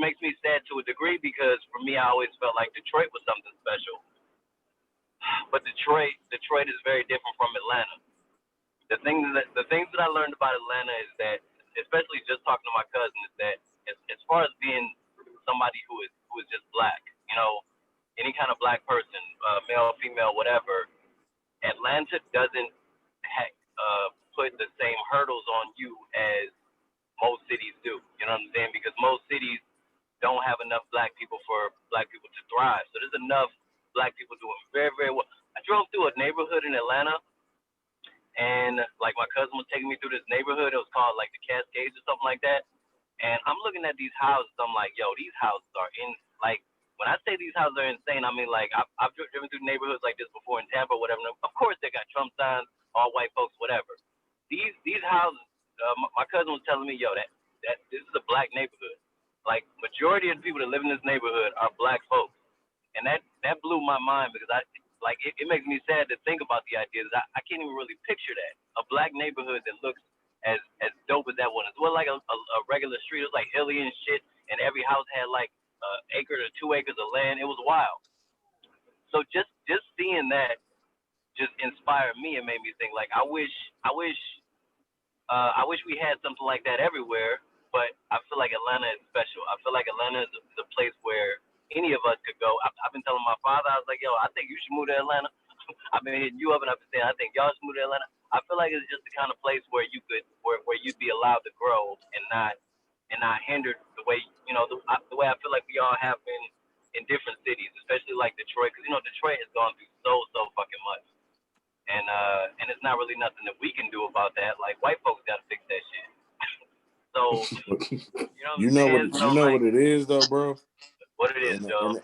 makes me sad to a degree, because for me, I always felt like Detroit was something special. But Detroit is very different from Atlanta. The things that I learned about Atlanta is that, especially just talking to my cousin, is that as far as being somebody who is just black, any kind of black person, male, female, whatever, Atlanta doesn't put the same hurdles on you as most cities do. You know what I'm saying? Because most cities don't have enough black people for black people to thrive. So there's enough black people doing very, very well. I drove through a neighborhood in Atlanta, and like my cousin was taking me through this neighborhood. It was called like the Cascades or something like that. And I'm looking at these houses. I'm like, yo, these houses are like, when I say these houses are insane, I mean, like, I've driven through neighborhoods like this before in Tampa or whatever. Of course, they got Trump signs, all white folks, whatever. These houses, my cousin was telling me, yo, that this is a black neighborhood. Like, majority of the people that live in this neighborhood are black folks. And that blew my mind, because it makes me sad to think about the idea that I can't even really picture that. A black neighborhood that looks as dope as that one. As well, like a regular street. It was like hilly and shit, and every house had like an acre to 2 acres of land. It was wild. So just seeing that just inspired me and made me think, like, I wish we had something like that everywhere. But I feel like Atlanta is special. I feel like Atlanta is a place where any of us could go. I've been telling my father, I was like, yo, I think you should move to Atlanta. I've been hitting you up, and I've been saying, I think y'all should move to Atlanta. I feel like it's just the kind of place where where you'd be allowed to grow and not hindered the way, the way I feel like we all have been in different cities, especially like Detroit, because Detroit has gone through so fucking much, and it's not really nothing that we can do about that. Like, white folks got to fix that shit. So what it is though, bro. What it is, Joe.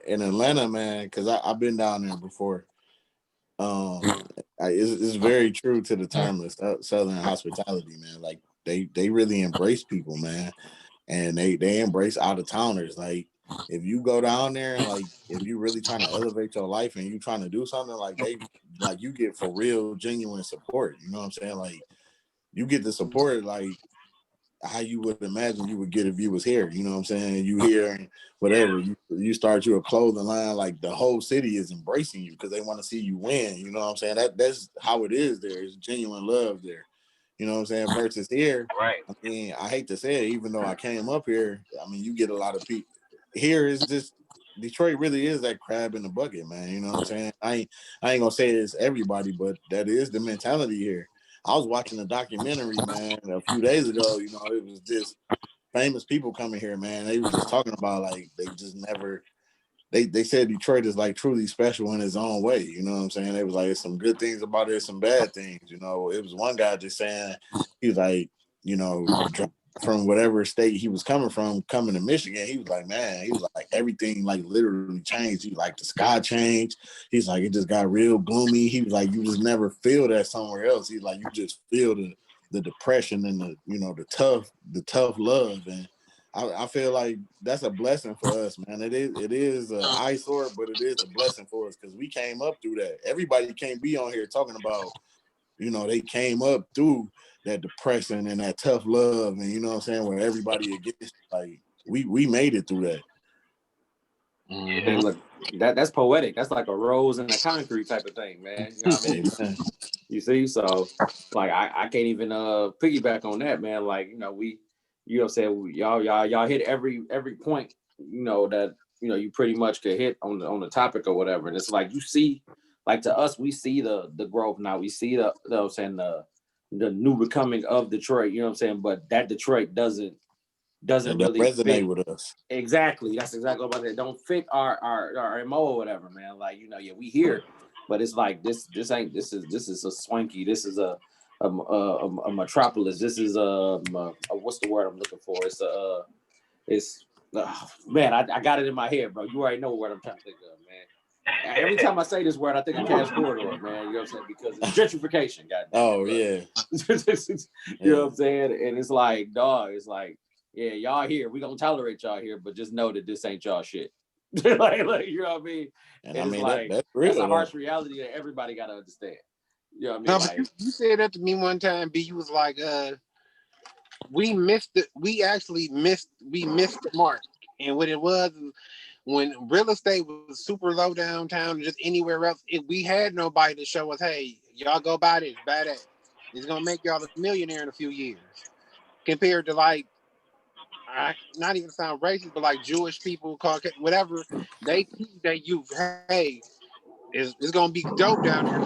In Atlanta, man, because I've been down there before. It's very true to the term of Southern hospitality, man. Like, they really embrace people, man, and they embrace out of towners. Like, if you go down there and like, if you really trying to elevate your life and you trying to do something, like, you get for real, genuine support. You know what I'm saying? Like, you get the support like how you would imagine you would get if you was here. You know what I'm saying? You here and whatever, you start you a clothing line, like the whole city is embracing you because they want to see you win. You know what I'm saying? That's how it is there. It's genuine love there. You know what I'm saying? Versus here, right. I mean, I hate to say it, even though I came up here, I mean, you get a lot of people. Here is just, Detroit really is that crab in the bucket, man. You know what I'm saying? I ain't gonna say it's everybody, but that is the mentality here. I was watching a documentary, man, a few days ago. It was just famous people coming here, man. They was just talking about, like, they just never. They said Detroit is like truly special in its own way. You know what I'm saying? They was like, there's some good things about it, some bad things. It was one guy just saying, he was like, from whatever state he was coming from, coming to Michigan, he was like, man, he was like, everything like literally changed. He like, the sky changed. He's like, it just got real gloomy. He was like, you just never feel that somewhere else. He's like, you just feel the depression and the tough love. And I feel like that's a blessing for us, man. It is an eyesore, but it is a blessing for us because we came up through that. Everybody can't be on here talking about, they came up through that depression and that tough love, and you know what I'm saying, where everybody against, like, we made it through that. And look, that's poetic. That's like a rose in a concrete type of thing, man. You know what I mean? You see, so like I can't even piggyback on that, man. Like, you know, you know what I'm saying, y'all hit every point, you know, that you pretty much could hit on the topic or whatever. And it's like you see, like to us, we see the growth now. We see the you know what I'm saying, the new becoming of Detroit, you know what I'm saying? But that Detroit doesn't It don't really resonate fit. with us. Exactly. That's exactly what it don't fit our MO or whatever, man. Like, yeah, we here, but it's like this ain't this is a swanky. This is a metropolis. This is a what's the word I'm looking for? It's man, I got it in my head, bro. You already know what I'm trying to think of, man. Every time I say this word, I think of Cash Corridor, man. You know what I'm saying? Because it's gentrification, goddamn. Oh yeah. You know what I'm saying? And it's like, dog, it's like, yeah, y'all here. We gonna tolerate y'all here, but just know that this ain't y'all shit. like, you know what I mean? And And I it's mean like that's that's real a though. harsh reality that everybody gotta understand. You know what I mean? No, but Like, you said that to me one time, B. You was like, we missed it. We actually missed the mark. And what it was when real estate was super low downtown, just anywhere else, we had nobody to show us, hey, y'all go buy this, buy that. It's gonna make y'all a millionaire in a few years. Compared to like, not even sound racist, but like Jewish people, Caucasian, whatever, they teach their youth, hey, it's gonna be dope down there.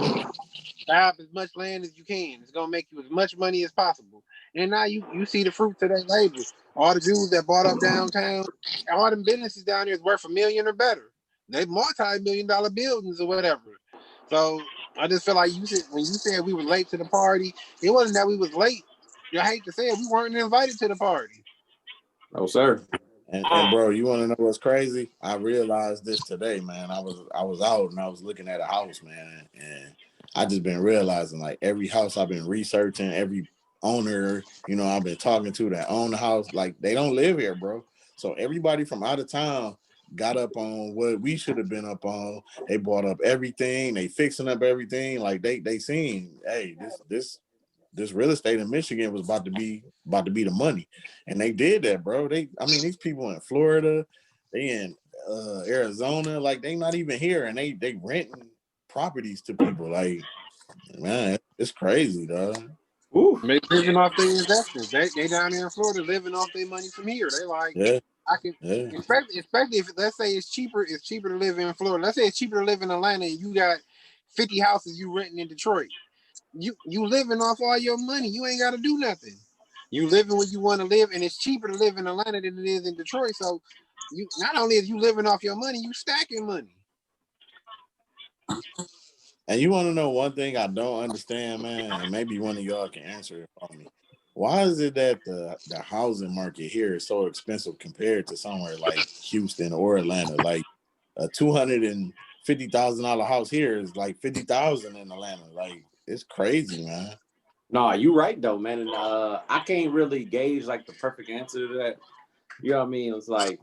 Buy up as much land as you can. It's gonna make you as much money as possible. And now you see the fruits of that labor. All the Jews that bought up downtown, all them businesses down there is worth $1 million or better. They multi-million-dollar buildings or whatever. So I just feel like when you said we were late to the party, it wasn't that we was late. I hate to say it, we weren't invited to the party. no sir. And bro, you want to know what's crazy? I realized this today, man. I was out and I was looking at a house, man, and I just been realizing like every house I've been researching, every owner, I've been talking to that own the house, like they don't live here, bro. So everybody from out of town got up on what we should have been up on. They bought up everything, they fixing up everything. Like they seen, hey, this real estate in Michigan was about to be the money, and they did that, bro. These people in Florida, they in Arizona, like they not even here, and they renting properties to people. Like, man, it's crazy, dog. Ooh. They living off their investments. They down there in Florida living off their money from here. They like, Yeah, I can, yeah, especially if let's say it's cheaper to live in Florida. Let's say it's cheaper to live in Atlanta and you got 50 houses you renting in Detroit. You living off all your money. You ain't got to do nothing. You living where you want to live, and it's cheaper to live in Atlanta than it is in Detroit. So you not only is you living off your money, you stacking money. And you want to know one thing I don't understand, man, and maybe one of y'all can answer it for me. Why is it that the housing market here is so expensive compared to somewhere like Houston or Atlanta? Like a $250,000 house here is like 50,000 in Atlanta. Like it's crazy, man. No, you right though, man. And I can't really gauge like the perfect answer to that. You know what I mean? It's like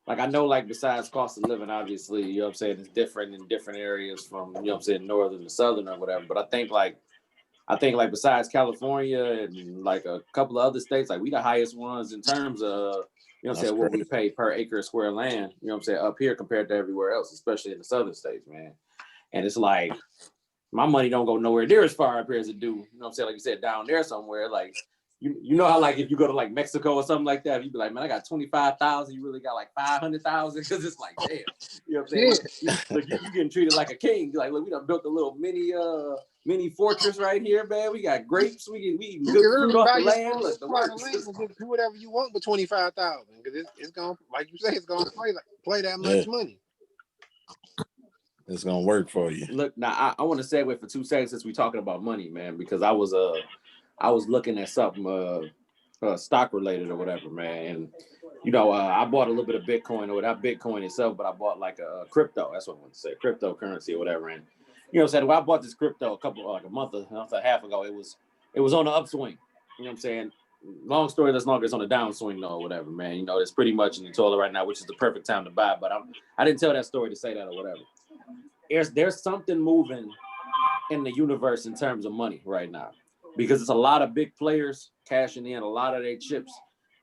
I know, like besides cost of living, obviously, you know what I'm saying, it's different in different areas from, you know what I'm saying, northern to southern or whatever. But I think like besides California and like a couple of other states, like we the highest ones in terms of, you know what I'm That's saying, what we crazy. pay per acre of square land, you know what I'm saying, up here compared to everywhere else, especially in the southern states, man. And it's like my money don't go nowhere near as far up here as it do, you know what I'm saying, like you said, down there somewhere, like you know how like if you go to like Mexico or something like that, you'd be like, man, I got 25,000. You really got like 500,000 because it's like, damn, you know what I'm saying? Yeah. Look, you getting treated like a king. Like, look, we done built a little mini fortress right here, man. We got grapes. We eating You good can fruit literally off buy the your land. own Look, the plot of works. land and just do whatever you want with 25,000 because it's gonna, like you say, it's gonna play that Yeah, much money. it's gonna work for you. Look, now I want to segue for 2 seconds since we talking about money, man, because I was looking at something stock related or whatever, man. And I bought a little bit of Bitcoin, or not Bitcoin itself, but I bought like a crypto. That's what I want to say, cryptocurrency or whatever. And saying, well, I bought this crypto like a month and a half ago. It was on the upswing. You know what I'm saying? Long story that's longer, it's on the downswing though, or whatever, man. It's pretty much in the toilet right now, which is the perfect time to buy. But I didn't tell that story to say that or whatever. There's something moving in the universe in terms of money right now, because it's a lot of big players cashing in a lot of their chips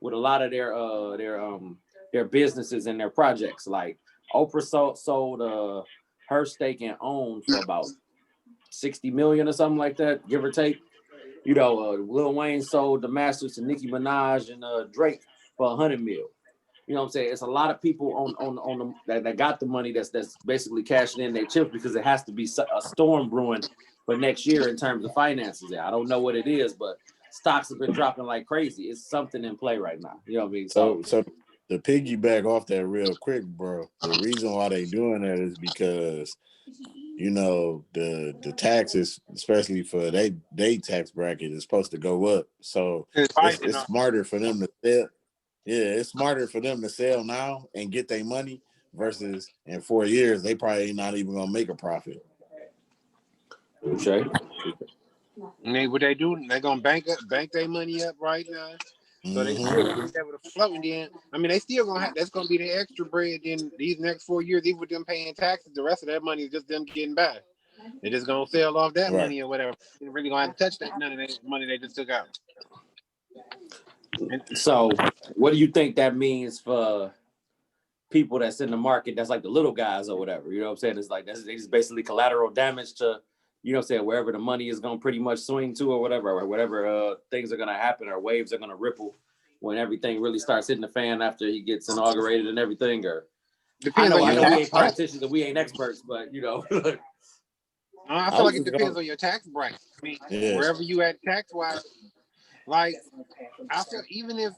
with a lot of their businesses and their projects. Like Oprah sold her stake in OWN for about $60 million or something like that, give or take. You know, Lil Wayne sold the masters to Nicki Minaj and Drake for $100 million. You know what I'm saying? It's a lot of people on the that got the money that's basically cashing in their chips because it has to be a storm brewing for next year in terms of finances. I don't know what it is, but stocks have been dropping like crazy. It's something in play right now. You know what I mean? So to piggyback off that real quick, bro, the reason why they doing that is because, you know, the taxes, especially for they tax bracket, is supposed to go up. So it's smarter for them to sell. Yeah, it's smarter for them to sell now and get their money versus in 4 years they probably not even gonna make a profit. Okay. And what they do, they're gonna bank their money up right now. So they still gonna be able to float, and then I mean they still gonna have, that's gonna be the extra bread. Then these next 4 years, even with them paying taxes, the rest of that money is just them getting by. They're just gonna sell off that money or whatever. They're really gonna have to touch that none of that money they just took out. So what do you think that means for people that's in the market that's like the little guys or whatever? You know what I'm saying? It's like they just basically collateral damage to, you know what I'm saying, wherever the money is gonna pretty much swing to or whatever things are gonna happen or waves are gonna ripple when everything really starts hitting the fan after he gets inaugurated and everything. Or depends I know we ain't politicians and we ain't experts, but you know. I feel like it depends on your tax bracket. I mean, wherever you at tax wise, like I feel even if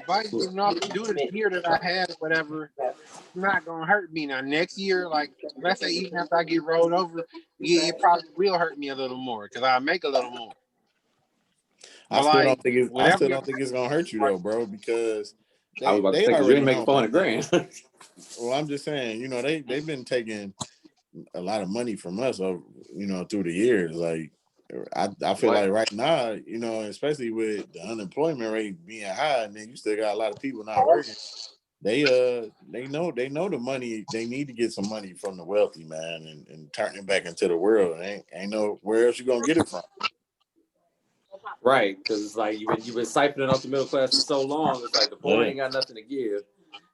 Biden didn't off do the year that I had or whatever, it's not gonna hurt me. Now next year, like let's say even after I get rolled over, yeah, it probably will hurt me a little more because I make a little more. I still don't think it's gonna hurt you though, bro, because I was about to say, because you ain't making $400,000. Well, I'm just saying, you know, they've been taking a lot of money from us, you know, through the years. Like, I feel like right now, you know, especially with the unemployment rate being high, and then you still got a lot of people not working. They know the money. They need to get some money from the wealthy, man, and turn it back into the world. Ain't know where else you gonna get it from. Right, because it's like you've been siphoning off the middle class for so long. It's like the poor ain't got nothing to give,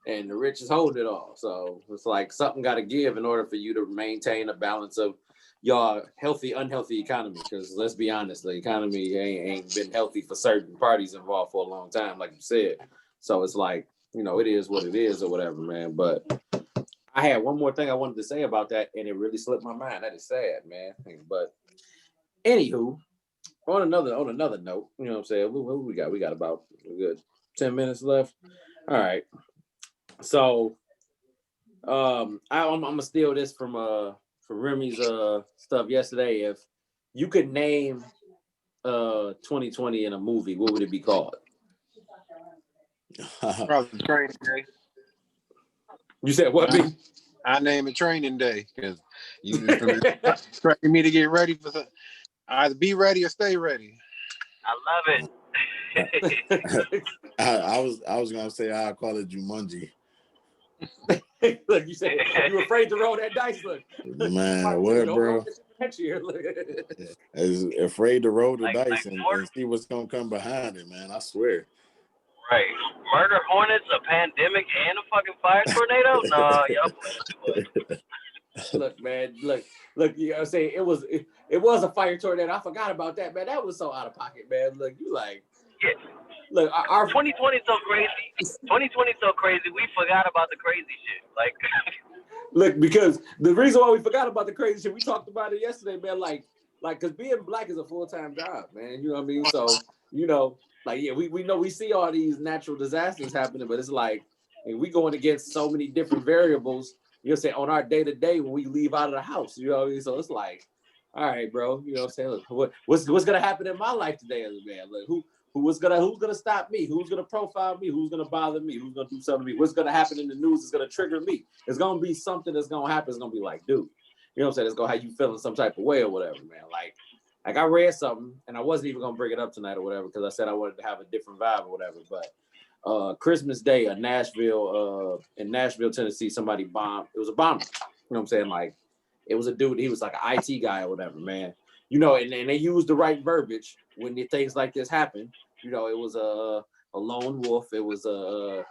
and the rich is holding it all. So it's like something got to give in order for you to maintain a balance of your healthy, unhealthy economy. Because let's be honest, the economy ain't been healthy for certain parties involved for a long time, like you said. So it's like, you know, it is what it is or whatever, man. But I had one more thing I wanted to say about that, and it really slipped my mind. That is sad, man. But anywho. On another note, you know what I'm saying? What we got? We got about a good 10 minutes left. All right. So I'm gonna steal this from Remy's stuff yesterday. If you could name 2020 in a movie, what would it be called? Probably Training Day. You said what? I name it Training Day because you expecting me to get ready for something. Either be ready or stay ready. I love it. I was gonna say I'll call it Jumanji. Look, you said you afraid to roll that dice. Look, man, what, bro? Next year, Is afraid to roll the dice and see what's gonna come behind it, man. I swear. Right, murder hornets, a pandemic, and a fucking fire tornado. No, y'all. Look, man, look. You know what I'm saying? It was a fire tornado. I forgot about that, man. That was so out of pocket, man. Look, you like. Yeah. Look, our 2020 is so crazy. 2020 is so crazy. We forgot about the crazy shit. Like. Look, because the reason why we forgot about the crazy shit, we talked about it yesterday, man. Like, because being black is a full-time job, man. You know what I mean? So, you know, like, yeah, we know we see all these natural disasters happening, but it's like, and we going against so many different variables. You'll say on our day-to-day when we leave out of the house, you know what I mean? So it's like, all right, bro, you know what I'm saying? Look, what's gonna happen in my life today as a man? Like, who's gonna stop me? Who's gonna profile me? Who's gonna bother me? Who's gonna do something to me? What's gonna happen in the news is gonna trigger me. It's gonna be something that's gonna happen. It's gonna be like, dude, you know what I'm saying? It's gonna have you feeling some type of way or whatever, man. Like I read something, and I wasn't even gonna bring it up tonight or whatever because I said I wanted to have a different vibe or whatever, but. Christmas Day in Nashville, Tennessee, somebody bombed. It was a bomber. You know what I'm saying? Like, it was a dude. He was like an IT guy or whatever, man. You know, and they used the right verbiage when things like this happen. You know, it was a lone wolf. It was a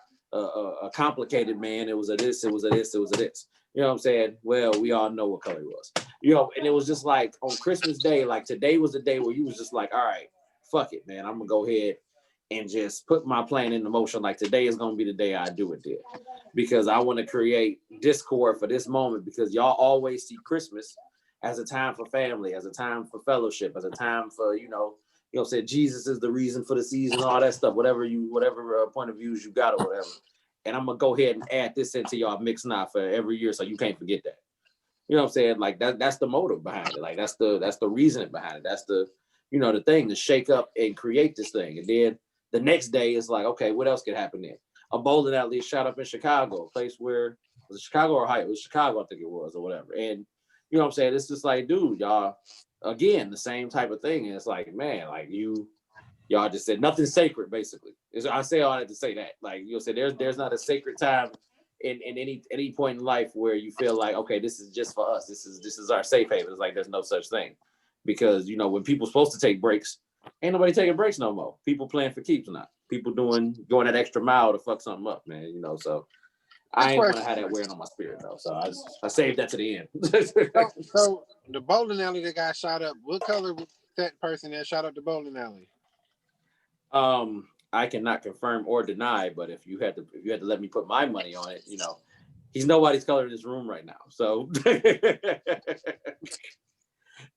complicated man. It was a this. It was a this. It was a this. You know what I'm saying? Well, we all know what color he was. You know, and it was just like on Christmas Day, like today was the day where you was just like, all right, fuck it, man. I'm gonna go ahead and just put my plan into motion. Like today is gonna be the day I do it there. Because I want to create discord for this moment, because y'all always see Christmas as a time for family, as a time for fellowship, as a time for, say Jesus is the reason for the season, all that stuff, whatever point of views you got or whatever. And I'm gonna go ahead and add this into y'all mix now for every year, so you can't forget that. You know what I'm saying? Like that's the motive behind it. Like that's the reasoning behind it. That's the, the thing to shake up and create this thing. And then the next day is like, okay, what else could happen then? A bowling alley shot up in Chicago, a place where, was it Chicago or Ohio? It was Chicago, I think it was, or whatever. And you know what I'm saying? It's just like, dude, y'all, again, the same type of thing. And it's like, man, like y'all just said nothing's sacred, basically. I say all that to say that. Like you'll say there's not a sacred time in any point in life where you feel like, okay, this is just for us. This is our safe haven. It's like there's no such thing. Because when people's supposed to take breaks, ain't nobody taking breaks no more. People playing for keeps now. People going that extra mile to fuck something up, man. So I ain't gonna have that wearing on my spirit though. So I saved that to the end. So the bowling alley that got shot up, what color was that person that shot up the bowling alley? I cannot confirm or deny, but if you had to let me put my money on it, he's nobody's color in this room right now. So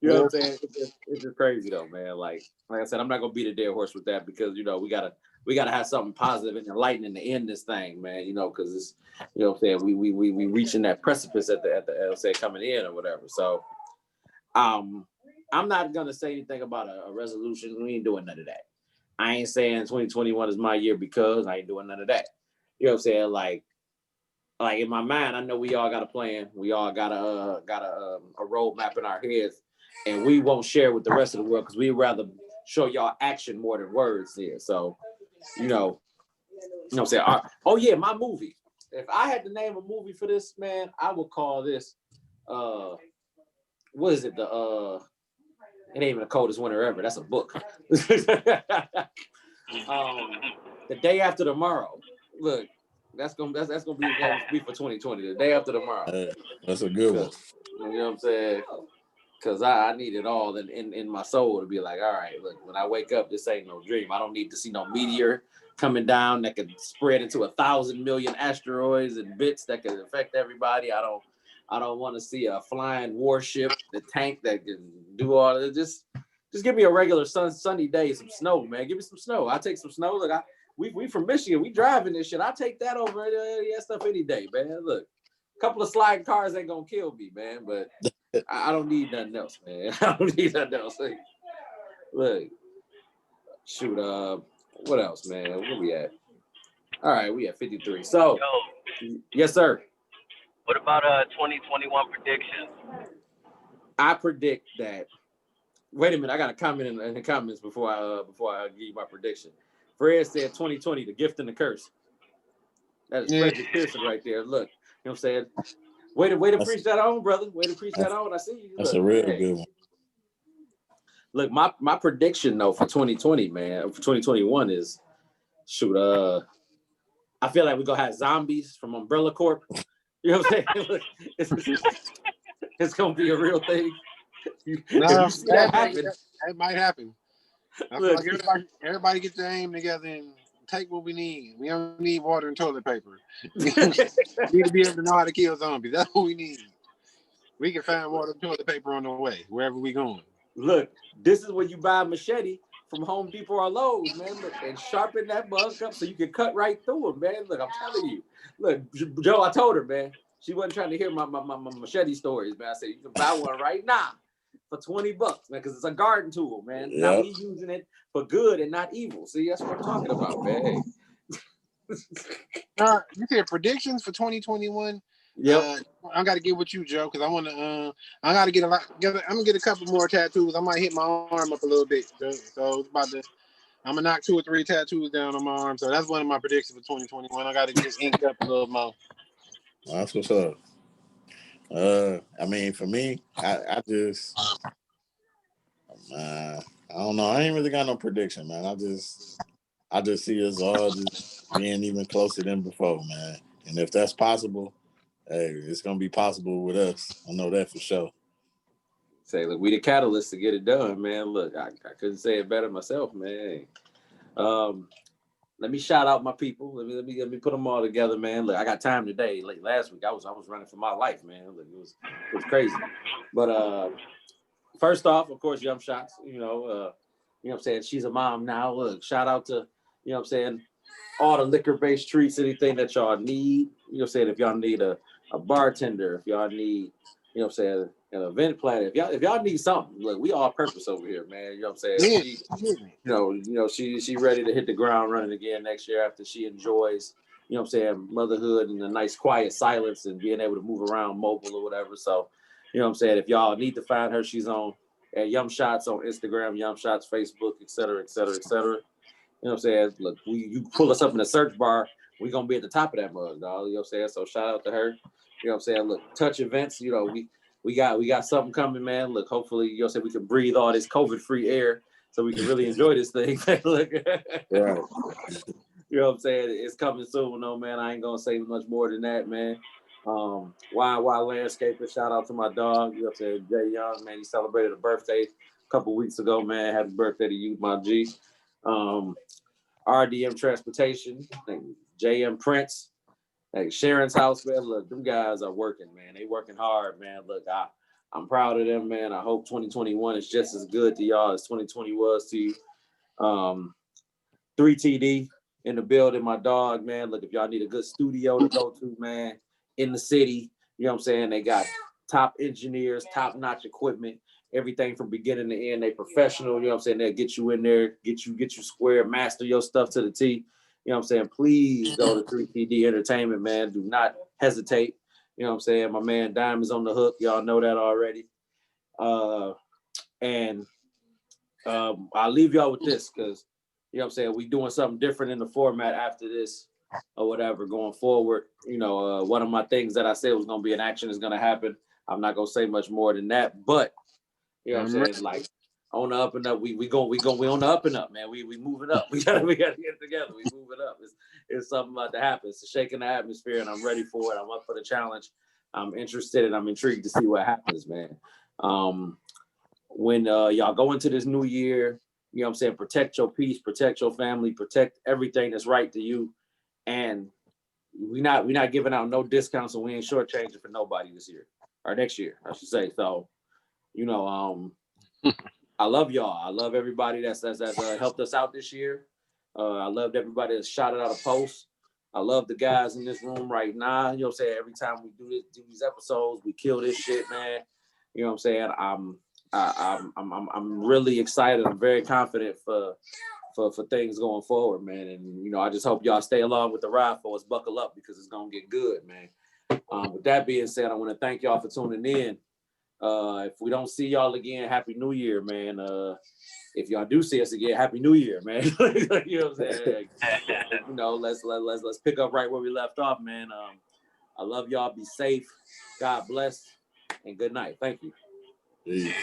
you know what I'm saying? It's just crazy though, man. Like I said, I'm not gonna beat a dead horse with that, because we gotta have something positive and enlightening to end this thing, man. Because it's, what I'm saying, we reaching that precipice at the say coming in or whatever. So I'm not gonna say anything about a resolution. We ain't doing none of that. I ain't saying 2021 is my year, because I ain't doing none of that. You know what I'm saying? Like in my mind, I know we all got a plan. We all got a roadmap in our heads, and we won't share with the rest of the world, because we'd rather show y'all action more than words here. So, you know what I'm saying? Oh yeah, my movie. If I had to name a movie for this, man, I would call this what is it? It ain't even the coldest winter ever. That's a book. The Day After Tomorrow. Look, that's gonna be for 2020. The Day After Tomorrow. That's a good one. You know what I'm saying? Because I need it all in my soul to be like, all right, look, when I wake up, this ain't no dream. I don't need to see no meteor coming down that could spread into 1,000 million asteroids and bits that could affect everybody. I don't want to see a flying warship, the tank that can do all of it. Just give me a regular sunny day, some snow, man. Give me some snow. I'll take some snow. Look, we from Michigan. We driving this shit. I'll take that over that stuff any day, man. Look, a couple of sliding cars ain't gonna kill me, man. But I don't need nothing else, man. I don't need nothing else. Look, shoot. What else, man? Where we at? All right, we at 53. So, yes, sir. What about 2021 predictions? I predict that. Wait a minute, I got a comment in the comments before I give you my prediction. Fred said 2020, the gift and the curse. That is Frederick Pearson right there. Look, you know what I'm saying? Way to preach that on, brother. Way to preach that on. I see you. That's a real good one. Look, my prediction though for 2020, man, for 2021 is I feel like we're gonna have zombies from Umbrella Corp. You know what I'm saying? Look, it's gonna be a real thing. That might happen. I feel like everybody get their aim together and take what we need. We don't need water and toilet paper. We need to be able to know how to kill zombies. That's what we need. We can find water and toilet paper on the way, wherever we going. Look, this is when you buy a machete from Home Depot or Lowe's, man. Look, and sharpen that bug up so you can cut right through it, man. Look, I'm telling you. Look, Joe, I told her, man. She wasn't trying to hear my machete stories, man. I said, you can buy one right now for $20, man, because it's a garden tool, man. Yep. Now we using it for good and not evil. See, that's what I'm talking about, man. Hey. You said predictions for 2021? Yep. I got to get with you, Joe, because I want to. I got to get I'm gonna get a couple more tattoos. I might hit my arm up a little bit, so it's I'm gonna knock 2 or 3 tattoos down on my arm. So that's one of my predictions for 2021. I got to get inked up a little more. That's what's up. I mean, for me, I just, I don't know. I ain't really got no prediction, man. I just see us all just being even closer than before, man. And if that's possible, hey, it's gonna be possible with us. I know that for sure. Say, look, we the catalyst to get it done, man. Look, I couldn't say it better myself, man. Let me shout out my people. Let me put them all together, man. Look, I got time today. Like last week, I was running for my life, man. Look, it was crazy. But first off, of course, Yum Shots. You know what I'm saying? She's a mom now. Look, shout out to, you know what I'm saying, all the liquor-based treats, anything that y'all need. You know what I'm saying? If y'all need a bartender, if y'all need, you know what I'm saying, an event planner, if y'all need something, look, we all purpose over here, man. You know what I'm saying? Yeah. She ready to hit the ground running again next year after she enjoys, you know what I'm saying, motherhood and a nice quiet silence and being able to move around mobile or whatever. So, you know what I'm saying? If y'all need to find her, she's on at Yum Shots on Instagram, Yum Shots, Facebook, et cetera, et cetera, et cetera. You know what I'm saying? Look, you pull us up in the search bar, we're gonna be at the top of that mug, dog. You know what I'm saying? So shout out to her. You know what I'm saying? Look, Touch Events, you know, we got something coming, man. Look, hopefully, you know what I'm saying, we can breathe all this COVID-free air so we can really enjoy this thing. Look. Right. You know what I'm saying? It's coming soon, though, man. I ain't gonna say much more than that, man. Wild Landscaper, shout out to my dog, you know what I'm saying, Jay Young, man. He celebrated a birthday a couple weeks ago, man. Happy birthday to you, my G. RDM Transportation, JM Prince, like Sharon's house, man. Look, them guys are working, man. They working hard, man. Look, I'm proud of them, man. I hope 2021 is just as good to y'all as 2020 was to you. 3TD in the building, my dog, man. Look, if y'all need a good studio to go to, man, in the city, you know what I'm saying? They got top engineers, top-notch equipment, everything from beginning to end. They professional, you know what I'm saying? They'll get you in there, get you square, master your stuff to the T. You know what I'm saying? Please go to 3TD Entertainment, man. Do not hesitate. You know what I'm saying? My man Diamond's on the hook. Y'all know that already. I'll leave y'all with this because, you know what I'm saying, we doing something different in the format after this or whatever going forward. You know, one of my things that I said was going to be an action is going to happen. I'm not going to say much more than that, but you know what I'm saying? Like on the up and up, we on the up and up, man. We moving up. We gotta get it together. We moving up. It's something about to happen. It's a shaking the atmosphere and I'm ready for it. I'm up for the challenge. I'm interested and I'm intrigued to see what happens, man. When y'all go into this new year, you know what I'm saying, protect your peace, protect your family, protect everything that's right to you. And we not giving out no discounts, and we ain't shortchanging for nobody this year or next year, I should say. So, you know, I love y'all. I love everybody that's helped us out this year. I loved everybody that shouted out a post. I love the guys in this room right now. You know what I'm saying? Every time we do these episodes, we kill this shit, man. You know what I'm saying? I'm really excited. I'm very confident for things going forward, man. And you know, I just hope y'all stay along with the ride for us. Buckle up because it's gonna get good, man. With that being said, I want to thank y'all for tuning in. If we don't see y'all again, Happy New Year, man. If y'all do see us again, Happy New Year, man. You know what I'm saying? You know, let's pick up right where we left off, man. I love y'all. Be safe. God bless, and good night. Thank you. Peace.